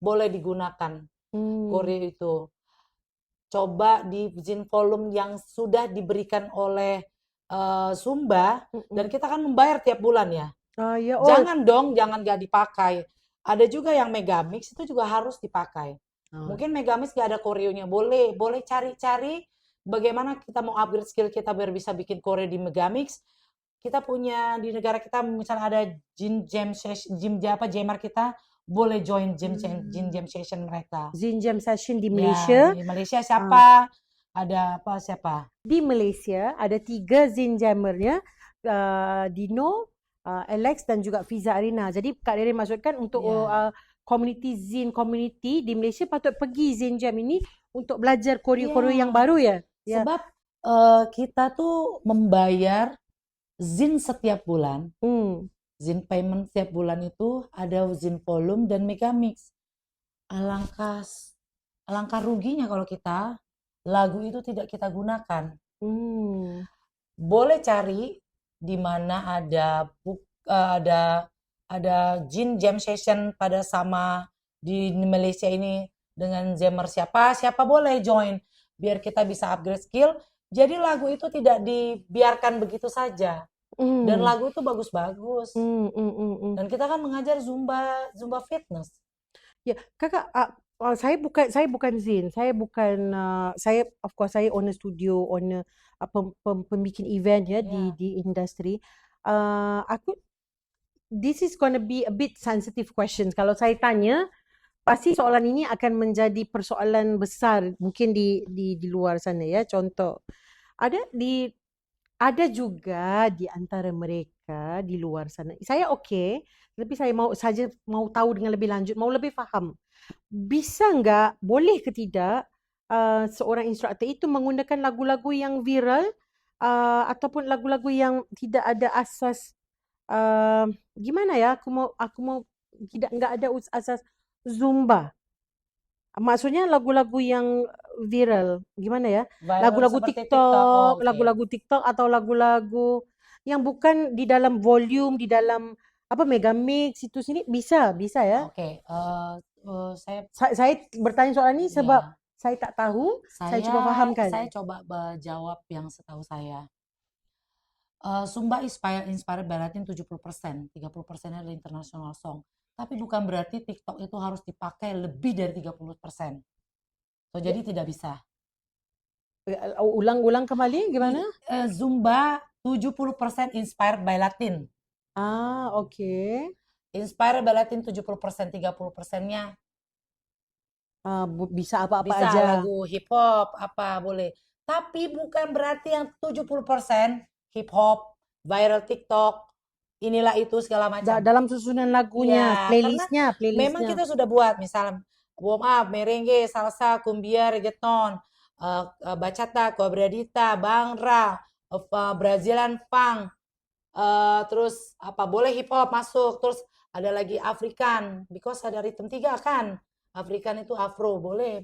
Boleh digunakan. koreo itu. Coba di izin volume yang sudah diberikan oleh Zumba, dan kita kan membayar tiap bulan ya. Ya, Jangan dong, jangan gak dipakai. Ada juga yang Megamix itu juga harus dipakai. Mungkin Megamix gak ada koreonya, boleh cari-cari bagaimana kita mau upgrade skill kita biar bisa bikin koreo di Megamix. Kita punya di negara kita misalnya ada jammer kita boleh join jam session mereka. Jam session di Ya, Malaysia. di Malaysia siapa? Ada siapa? Di Malaysia ada 3 Zin Jammernya, Dino, Alex dan juga Fiza Arina. Jadi Kak Rere maksudkan untuk community Zin community di Malaysia patut pergi Zin Jam ini untuk belajar koreo-koreo yang baru ya. Sebab kita tuh membayar Zin setiap bulan. Zin payment setiap bulan itu ada Zin volume dan Megamix. Alangkah ruginya kalau kita lagu itu tidak kita gunakan. Boleh cari di mana ada Jin jam session pada sama di Malaysia ini dengan jammer siapa boleh join biar kita bisa upgrade skill. Jadi lagu itu tidak dibiarkan begitu saja. Dan lagu itu bagus-bagus. Dan kita kan mengajar Zumba fitness. Ya, Kakak, saya bukan Zin. Saya of course saya owner studio, owner pembikin event ya di industri. This is gonna be a bit sensitive questions. Kalau saya tanya, pasti soalan ini akan menjadi persoalan besar mungkin di luar sana ya. Contoh, ada juga di antara mereka di luar sana. Saya okey, tapi saya mau tahu dengan lebih lanjut, mau lebih faham. Bisa enggak, boleh ke tidak seorang instruktor itu menggunakan lagu-lagu yang viral ataupun lagu-lagu yang tidak ada asas gimana ya? Aku mau enggak ada asas Zumba. Maksudnya lagu-lagu yang viral, gimana ya? Lagu-lagu TikTok, lagu-lagu TikTok atau lagu-lagu yang bukan di dalam volume, di dalam Megamix itu sini bisa ya? Oke, saya bertanya soal ini sebab saya tak tahu, saya cuba fahamkan. Saya coba jawab yang setahu saya. Zumba inspired by Latin 70%, 30% adalah international song. Tapi bukan berarti TikTok itu harus dipakai lebih dari 30%. Jadi tidak bisa. Ulang kembali gimana? Zumba 70% inspired by Latin. Oke. Inspired by Latin 70%, 30%-nya bisa apa-apa bisa aja. Lagu hip hop apa boleh. Tapi bukan berarti yang 70% hip hop, viral TikTok, inilah itu segala macam. Dalam susunan lagunya, playlistnya. Memang kita sudah buat, misalnya warm up, merengue, salsa, cumbia, reggaeton, bachata, quebradita, bhangra, Brazilian funk, terus boleh hip hop masuk, terus ada lagi African, because ada ritme 3 kan, African itu Afro, boleh.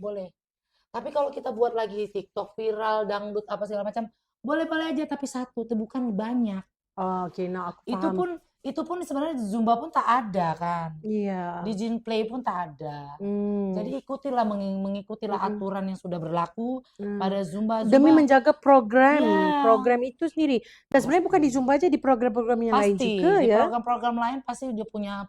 Tapi kalau kita buat lagi TikTok viral, dangdut apa segala macam, boleh aja, tapi satu, itu bukan banyak. Oke, nah aku paham. Itu pun sebenarnya di Zumba pun tak ada kan. Iya. Di Jin Play pun tak ada. Jadi mengikutilah aturan yang sudah berlaku pada Zumba. Demi menjaga program itu sendiri. Dan sebenarnya bukan di Zumba aja, di program-program yang lain juga di ya. program-program lain pasti dia punya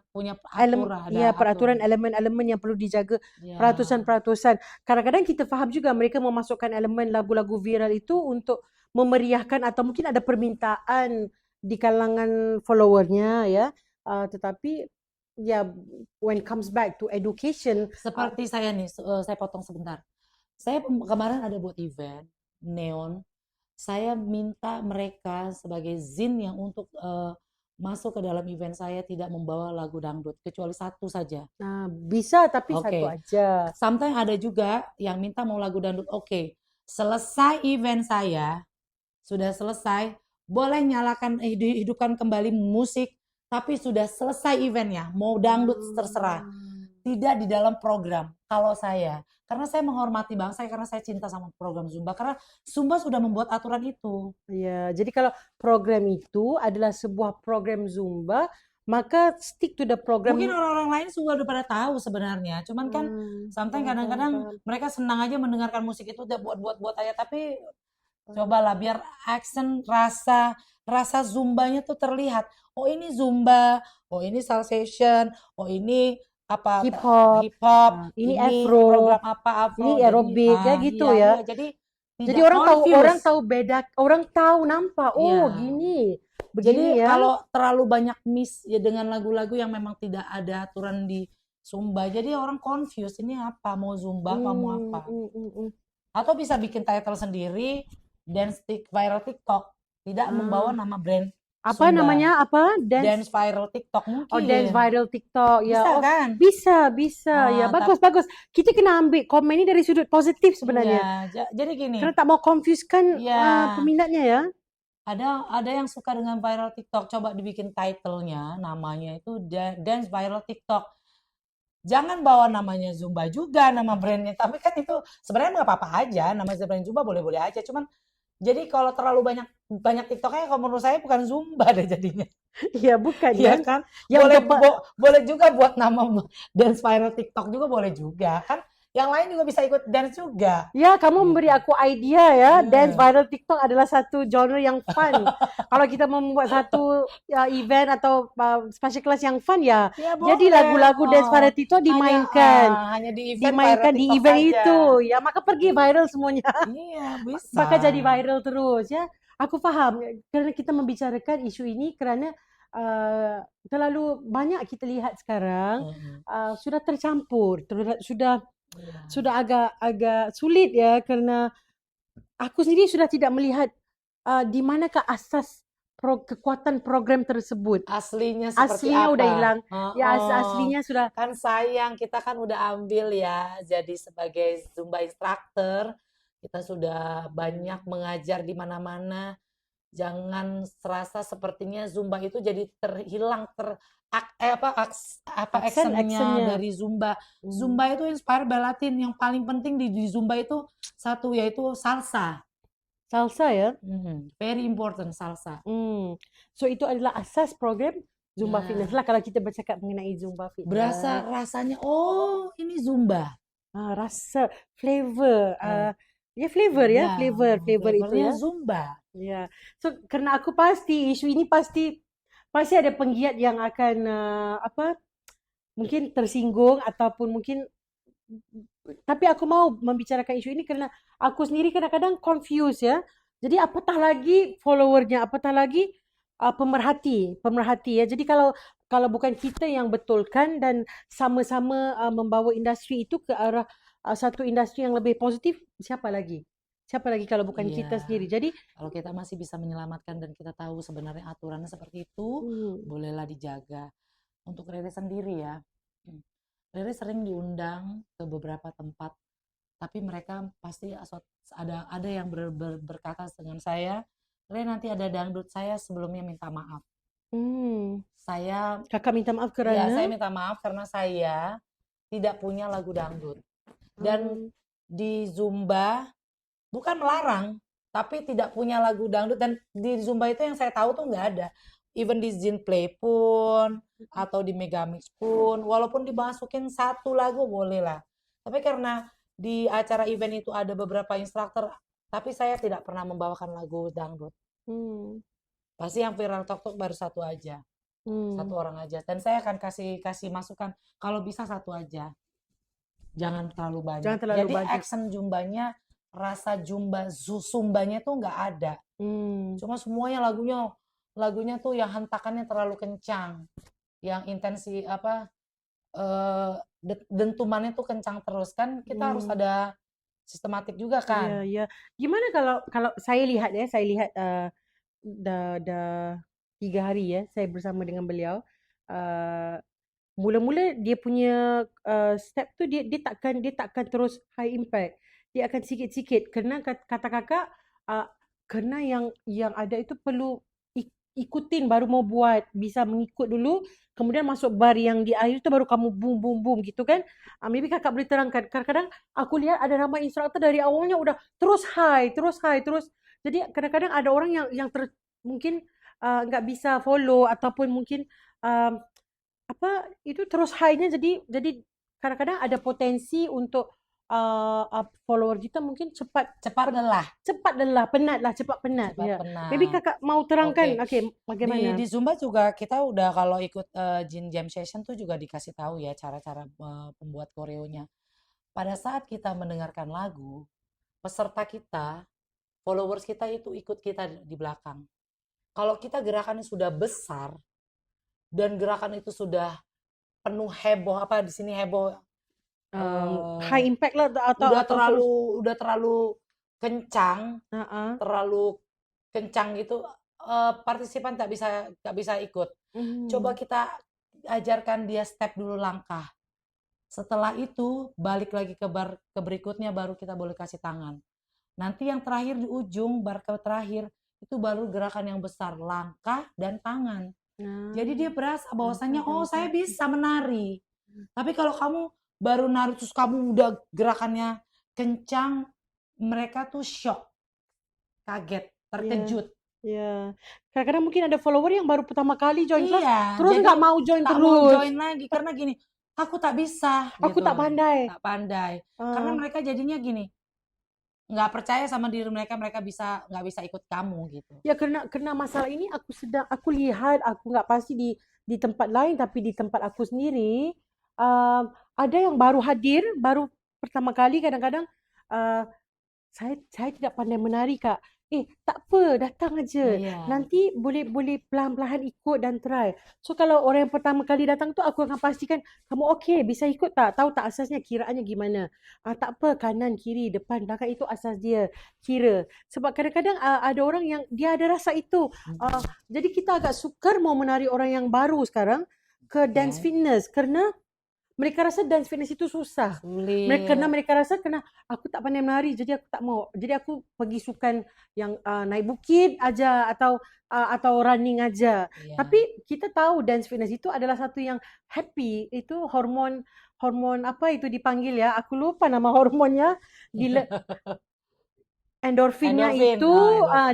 aturan. Peraturan elemen-elemen yang perlu dijaga, peratusan. Kadang-kadang kita faham juga mereka memasukkan elemen lagu-lagu viral itu untuk memeriahkan atau mungkin ada permintaan di kalangan followernya ya, tetapi ya when comes back to education, seperti saya nih, saya potong sebentar. Saya kemarin ada buat event neon, saya minta mereka sebagai Zin yang untuk masuk ke dalam event saya tidak membawa lagu dangdut kecuali satu saja. Nah, bisa tapi satu aja. Sometimes ada juga yang minta mau lagu dangdut. Selesai event saya, sudah selesai, boleh nyalakan hidupkan kembali musik, tapi sudah selesai eventnya, mau dangdut terserah. Tidak di dalam program. Kalau saya, karena saya menghormati bangsa, karena saya cinta sama program Zumba, karena Zumba sudah membuat aturan itu. Iya, jadi kalau program itu adalah sebuah program Zumba, maka stick to the program. Mungkin orang-orang lain juga udah pada tahu sebenarnya. Cuman kan sometimes kadang-kadang mereka senang aja mendengarkan musik itu udah buat aja. Tapi cobalah biar action rasa zumbanya tuh terlihat. Oh ini zumba, oh ini salsation, oh ini apa hip hop, ini afro, program apa afro, ini aerobik ya gitu ya. Iya, jadi orang tahu beda, orang tahu nampak. Oh gini, begini jadi ya. kalau terlalu banyak miss ya dengan lagu-lagu yang memang tidak ada aturan di zumba, jadi orang confused ini apa, mau zumba apa mau apa. Atau bisa bikin title sendiri, dance viral TikTok, tidak membawa nama brand. Apa Zumba. Namanya apa? Dance viral TikTok mungkin. Oh, dance viral TikTok. Ya. Bisa kan? Bisa. Ya, bagus. Kita kena ambil komen ini dari sudut positif sebenarnya. Ya, jadi gini. Karena tak mau confuse-kan peminatnya ya. Ada yang suka dengan viral TikTok. Coba dibikin title-nya, namanya itu dance viral TikTok. Jangan bawa namanya Zumba juga, nama brandnya. Tapi kan itu sebenarnya nggak apa-apa aja. Nama brand Zumba boleh-boleh aja. Cuman jadi kalau terlalu banyak TikToknya, kalau menurut saya bukan Zumba deh jadinya. Iya bukan ya kan? Boleh juga buat nama dance viral TikTok juga boleh juga kan? Yang lain juga bisa ikut dance juga. Ya, kamu memberi aku idea ya. Dance viral TikTok adalah satu genre yang fun. Kalau kita membuat satu event atau special class yang fun ya jadi lagu-lagu dance viral TikTok dimainkan. Hanya di event itu. Ya, maka pergi viral semuanya. Iya, bisa. Maka jadi viral terus ya. Aku paham karena kita membicarakan isu ini karena terlalu banyak kita lihat sekarang sudah tercampur, sudah agak sulit ya karena aku sendiri sudah tidak melihat di manakah asas kekuatan program tersebut. Aslinya seperti apa? Udah hilang. Aslinya sudah. Kan sayang kita kan udah ambil ya jadi sebagai Zumba instructor. Kita sudah banyak mengajar di mana-mana. Jangan serasa sepertinya Zumba itu jadi terhilang actionnya dari Zumba. Zumba itu inspire by Latin. Yang paling penting di Zumba itu satu yaitu salsa. Salsa ya? Very important salsa. So itu adalah asas program Zumba Fitness lah kalau kita bercakap mengenai Zumba Fitness. Rasanya oh ini Zumba. Rasa flavor. Flavor itu ya. Zumba. Ya. So karena aku pasti isu ini pasti ada penggiat yang akan mungkin tersinggung ataupun mungkin, tapi aku mau membicarakan isu ini karena aku sendiri kadang-kadang confused ya. Jadi apatah lagi followernya, apatah lagi pemerhati ya. Jadi kalau bukan kita yang betulkan dan sama-sama membawa industri itu ke arah satu industri yang lebih positif, siapa lagi kalau bukan kita sendiri. Jadi kalau kita masih bisa menyelamatkan dan kita tahu sebenarnya aturannya seperti itu, bolehlah dijaga. Untuk Rere sendiri ya, Rere sering diundang ke beberapa tempat, tapi mereka pasti ada yang berkata dengan saya, Rere nanti ada dangdut, saya sebelumnya minta maaf. Kakak minta maaf karena? Ya, saya minta maaf karena saya tidak punya lagu dangdut. Dan di Zumba bukan melarang, tapi tidak punya lagu dangdut. Dan di Zumba itu yang saya tahu tuh nggak ada. Even di Zin Play pun atau di Megamix pun, walaupun dimasukin satu lagu boleh lah. Tapi karena di acara event itu ada beberapa instruktur, tapi saya tidak pernah membawakan lagu dangdut. Pasti yang viral TikTok baru satu aja, satu orang aja. Dan saya akan kasih masukan, kalau bisa satu aja. Jangan terlalu banyak. Jadi action Zumbanya, rasa Zumbanya tuh nggak ada. Cuma semuanya lagunya tuh yang hentakannya terlalu kencang, yang intensi dentumannya tuh kencang terus kan. Kita harus ada sistematik juga kan. Iya. Gimana kalau saya lihat dah 3 hari ya saya bersama dengan beliau. Mula-mula dia punya step tu dia takkan terus high impact. Dia akan sikit-sikit kerana kata kakak kerana yang ada itu perlu ikutin baru mau buat, bisa mengikut dulu kemudian masuk bar yang di akhir tu baru kamu boom gitu kan. Maybe kakak boleh terangkan. Kadang-kadang aku lihat ada ramai instruktur dari awalnya udah terus high. Jadi kadang-kadang ada orang yang mungkin nggak bisa follow ataupun mungkin um, apa itu terus high-nya, jadi kadang-kadang ada potensi untuk follower kita mungkin Cepat lelah, cepat lelah, penat lah, cepat penat. cepat Ya. Maybe penat. kakak mau terangkan, Oke. okay, bagaimana? Di Zumba juga kita udah kalau ikut Jin Jam Session tuh juga dikasih tahu ya cara-cara pembuat koreonya. Pada saat kita mendengarkan lagu, peserta kita, followers kita itu ikut kita di belakang. Kalau kita gerakannya sudah besar dan gerakan itu sudah penuh heboh, apa di sini heboh, High impact lah udah terlalu kencang, uh-uh. terlalu kencang gitu, partisipan tak bisa ikut. Coba kita ajarkan dia step dulu langkah. Setelah itu balik lagi ke berikutnya, baru kita boleh kasih tangan. Nanti yang terakhir di ujung, bar ke terakhir itu baru gerakan yang besar, langkah dan tangan. Jadi dia berasa bahwasannya oh saya bisa menari. Tapi kalau kamu baru nari terus kamu udah gerakannya kencang, mereka tuh shock, kaget, terkejut. Ya, kadang-kadang mungkin ada follower yang baru pertama kali join kelas, Iya, terus jadi nggak mau join tak terus. mau join lagi karena gini, aku tak bisa Aku gitu. tak pandai. Tak pandai. Karena mereka jadinya gini, nggak percaya sama diri mereka, mereka nggak bisa ikut kamu gitu. Ya karena masalah ini aku lihat, aku nggak pasti di tempat lain, tapi di tempat aku sendiri ada yang baru hadir, baru pertama kali, kadang-kadang saya tidak pandai menari, Kak. Tak apa, datang aja. Iya. Nanti boleh pelan-pelan ikut dan try. So kalau orang yang pertama kali datang tu, aku akan pastikan kamu okey, bisa ikut tak? Tahu tak asasnya, kiraannya gimana? Tak apa, kanan, kiri, depan, belakang, itu asas dia. Kira. Sebab kadang-kadang ada orang yang dia ada rasa itu. Jadi kita agak sukar mau menari orang yang baru sekarang ke dance fitness, kerana mereka rasa dance fitness itu susah. Karena mereka rasa aku tak pandai menari, jadi aku tak mau. Jadi aku pergi sukan yang naik bukit aja atau running aja. Iya. Tapi kita tahu dance fitness itu adalah satu yang happy. Itu hormon apa itu dipanggil ya? Aku lupa nama hormonnya. Endorfinnya itu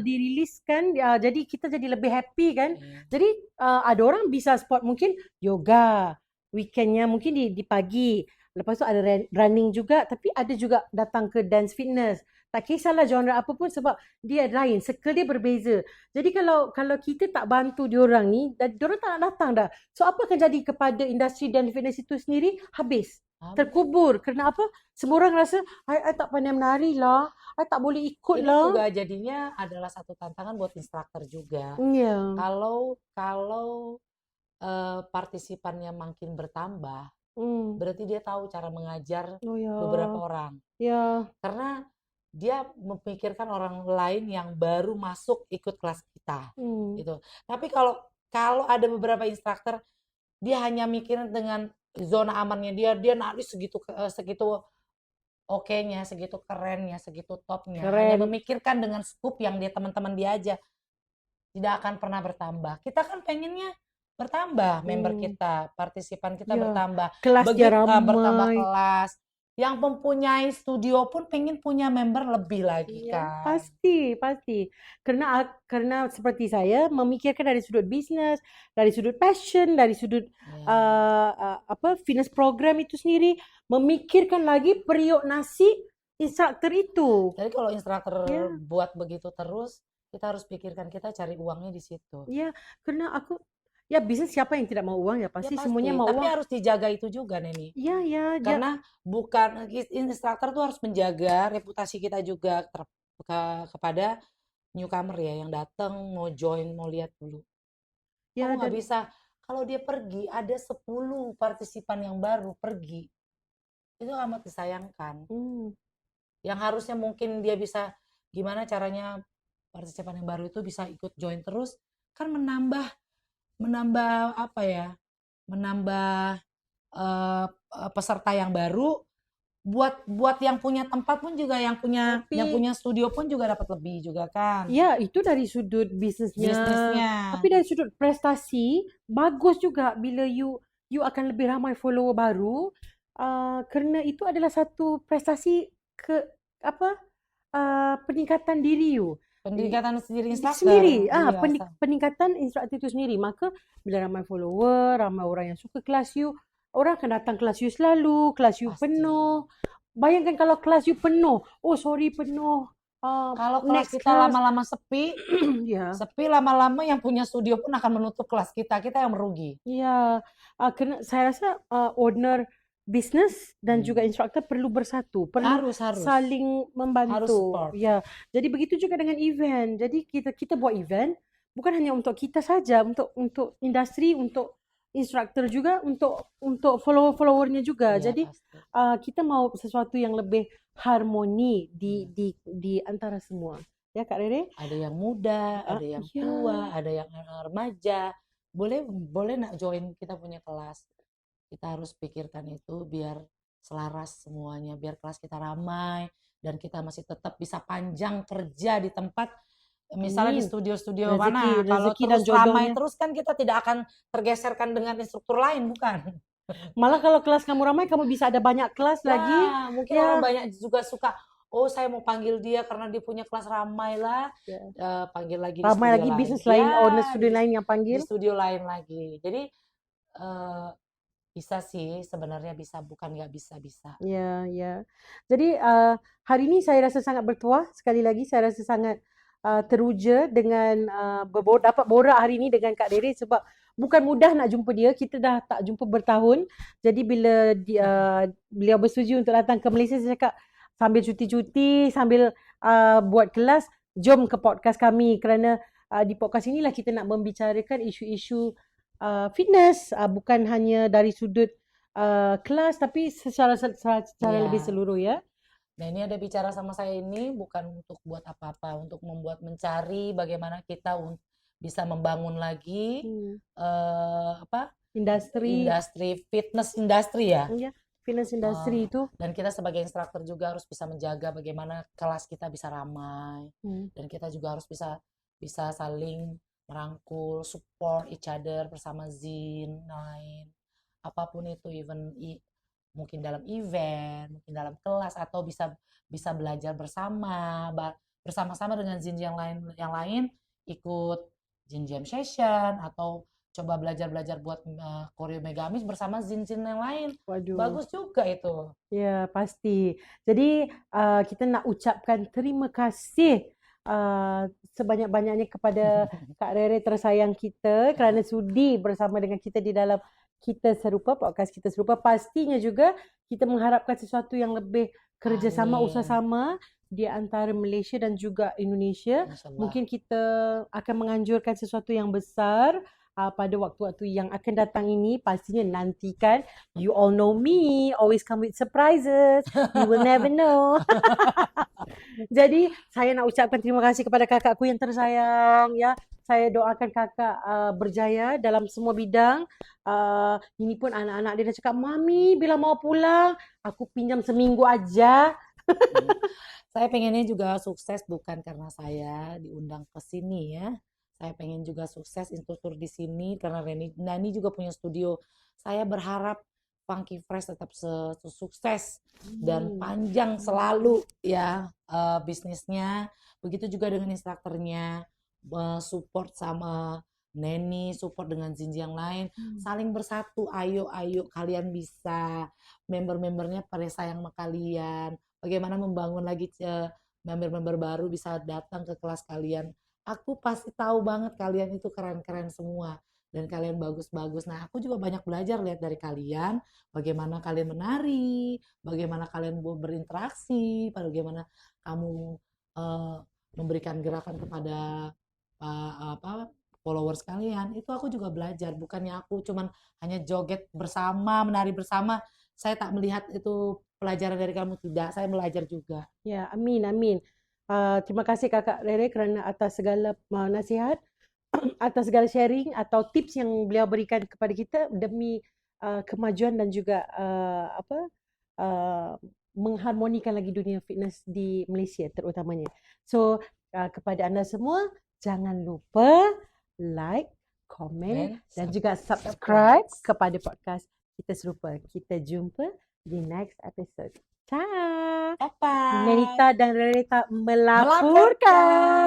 diriliskan, jadi kita jadi lebih happy kan. Jadi ada orang bisa sport mungkin yoga, weekendnya mungkin di pagi. Lepas tu ada running juga, tapi ada juga datang ke dance fitness. Tak kisahlah genre apa pun, sebab dia lain, circle dia berbeza. Jadi kalau kita tak bantu diorang ni, diorang tak nak datang dah. So apa akan jadi kepada industri dance fitness itu sendiri? Habis. Terkubur. Kerana apa? Semua orang rasa, I tak pandai menari lah, I tak boleh ikut ini lah. juga jadinya adalah satu tantangan buat instruktur juga. Iya. Kalau partisipannya makin bertambah, berarti dia tahu cara mengajar beberapa orang. Ya. Karena dia memikirkan orang lain yang baru masuk ikut kelas kita, gitu. Tapi kalau ada beberapa instruktur, dia hanya mikirin dengan zona amannya dia nari segitu oke-nya, segitu kerennya, segitu topnya. Hanya memikirkan dengan scoop yang teman-teman dia aja, tidak akan pernah bertambah. Kita kan pengennya bertambah member kita, partisipan kita bertambah, bertambah kelas. Yang mempunyai studio pun pengen punya member lebih lagi kan. Pasti. Karena seperti saya memikirkan dari sudut bisnes, dari sudut passion, dari sudut fitness program itu sendiri, memikirkan lagi periuk nasi instruktur itu. Jadi kalau instruktur buat begitu terus, kita harus pikirkan kita cari uangnya di situ. Ya, karena bisnis siapa yang tidak mau uang ya, pasti semuanya mau uang. Tapi harus dijaga itu juga, Neni. Iya. Karena bukan instruktur tuh harus menjaga reputasi kita juga kepada newcomer ya, yang datang mau join, mau lihat dulu. Kamu nggak bisa, kalau dia pergi ada 10 partisipan yang baru pergi, itu amat disayangkan. Yang harusnya mungkin dia bisa, gimana caranya partisipan yang baru itu bisa ikut join terus, kan menambah peserta yang baru, buat yang punya tempat pun juga, yang punya studio pun juga dapat lebih juga kan. Ya, itu dari sudut bisnisnya. Tapi dari sudut prestasi bagus juga bila you akan lebih ramai follower baru, kerana itu adalah satu prestasi peningkatan diri you. Peningkatan diri instruktur. Sendiri. Iya, Peningkatan instruktur itu sendiri. Maka bila ramai follower, ramai orang yang suka kelas you, orang akan datang kelas you selalu, kelas you Pasti. penuh. Bayangkan kalau kelas you penuh. Oh sorry penuh. Kalau kelas Next kita class. lama-lama sepi, Ya. sepi lama-lama yang punya studio pun akan menutup kelas kita yang merugi. Ya, saya rasa owner bisnes dan juga Hmm. instruktur perlu bersatu, perlu Harus. saling Harus membantu. support. Ya, jadi begitu juga dengan event. Jadi kita buat event bukan hanya untuk kita saja, untuk industri, untuk instruktur juga, untuk followernya juga. Iya, Jadi pasti. kita mau sesuatu yang lebih harmoni di antara semua. Ya, Kak Rere? Ada yang muda, ada yang Ya. tua, ada yang remaja. Boleh nak join kita punya kelas. Kita harus pikirkan itu biar selaras semuanya, biar kelas kita ramai dan kita masih tetap bisa panjang kerja di tempat, misalnya di Amin. studio-studio Rezeki- mana. Kalau rezeki dan terus ramai jodohnya. terus kan kita tidak akan tergeserkan dengan instruktur lain, bukan? Malah kalau kelas kamu ramai, kamu bisa ada banyak kelas lagi. Nah, mungkin Ya. orang banyak juga suka, oh saya mau panggil dia karena dia punya kelas ramai lah. Ya. Panggil lagi di Ramai studio lagi lain. bisnis lain, Ya, owner studio lain yang di panggil. studio lain lagi. Jadi bisa sih sebenarnya, bisa, bukan nggak bisa. Ya. Jadi hari ini saya rasa sangat bertuah. Sekali lagi saya rasa sangat teruja dengan dapat borak hari ini dengan Kak Rere sebab bukan mudah nak jumpa dia. Kita dah tak jumpa bertahun. Jadi bila beliau bersetuju untuk datang ke Malaysia, saya cakap sambil cuti-cuti, sambil buat kelas, jom ke podcast kami kerana di podcast inilah kita nak membicarakan isu-isu fitness, bukan hanya dari sudut kelas tapi secara Ya. lebih seluruh ya. Nah, ini ada bicara sama saya ini bukan untuk buat apa-apa, untuk mencari bagaimana kita bisa membangun lagi industri fitness industri ya. Iya, fitness industry itu. Dan kita sebagai instruktur juga harus bisa menjaga bagaimana kelas kita bisa ramai. Dan kita juga harus bisa saling merangkul, support each other bersama Zin lain. Apapun itu, even mungkin dalam event, mungkin dalam kelas, atau bisa belajar bersama-sama dengan Zin yang lain ikut Zin Jam Session atau coba belajar buat koreo Megamis bersama Zin yang lain. Waduh. Bagus juga itu. Ya, pasti. Jadi kita nak ucapkan terima kasih sebanyak-banyaknya kepada Kak Rere tersayang kita kerana sudi bersama dengan kita di dalam podcast kita serupa. Pastinya juga kita mengharapkan sesuatu yang lebih kerjasama, Amin. usaha-sama di antara Malaysia dan juga Indonesia. InsyaAllah. Mungkin kita akan menganjurkan sesuatu yang besar pada waktu-waktu yang akan datang ini. Pastinya nantikan. You all know me, always come with surprises. You will never know. Jadi saya nak ucapkan terima kasih kepada kakakku yang tersayang ya. Saya doakan kakak berjaya dalam semua bidang. Ini pun anak-anak dia dah cakap, Mami bila mau pulang, aku pinjam seminggu aja. Saya pengennya juga sukses bukan karena saya diundang ke sini ya. Saya pengen juga sukses instruktur di sini karena Nani juga punya studio. Saya berharap Funky Fresh tetap sukses dan panjang selalu ya bisnisnya. Begitu juga dengan instrukturnya, support sama Neni, support dengan Zinji yang lain, saling bersatu. Ayo kalian bisa. Member-membernya pada sayang sama kalian. Bagaimana membangun lagi member-member baru bisa datang ke kelas kalian. Aku pasti tahu banget kalian itu keren-keren semua dan kalian bagus-bagus. Nah, aku juga banyak belajar lihat dari kalian, bagaimana kalian menari, bagaimana kalian berinteraksi, bagaimana kamu memberikan gerakan kepada followers kalian. Itu aku juga belajar. Bukannya aku cuman hanya joget bersama, menari bersama. Saya tak melihat itu pelajaran dari kamu, tidak. Saya belajar juga. Ya, amin. Terima kasih Kakak Rere kerana atas segala nasihat, atas segala sharing atau tips yang beliau berikan kepada kita demi kemajuan dan juga mengharmonikan lagi dunia fitness di Malaysia terutamanya. So, kepada anda semua, jangan lupa like, komen dan juga subscribe kepada podcast Kita Serupa. Kita jumpa di next episode. Ciao. Bye-bye. Nenita dan Rere melaporkan.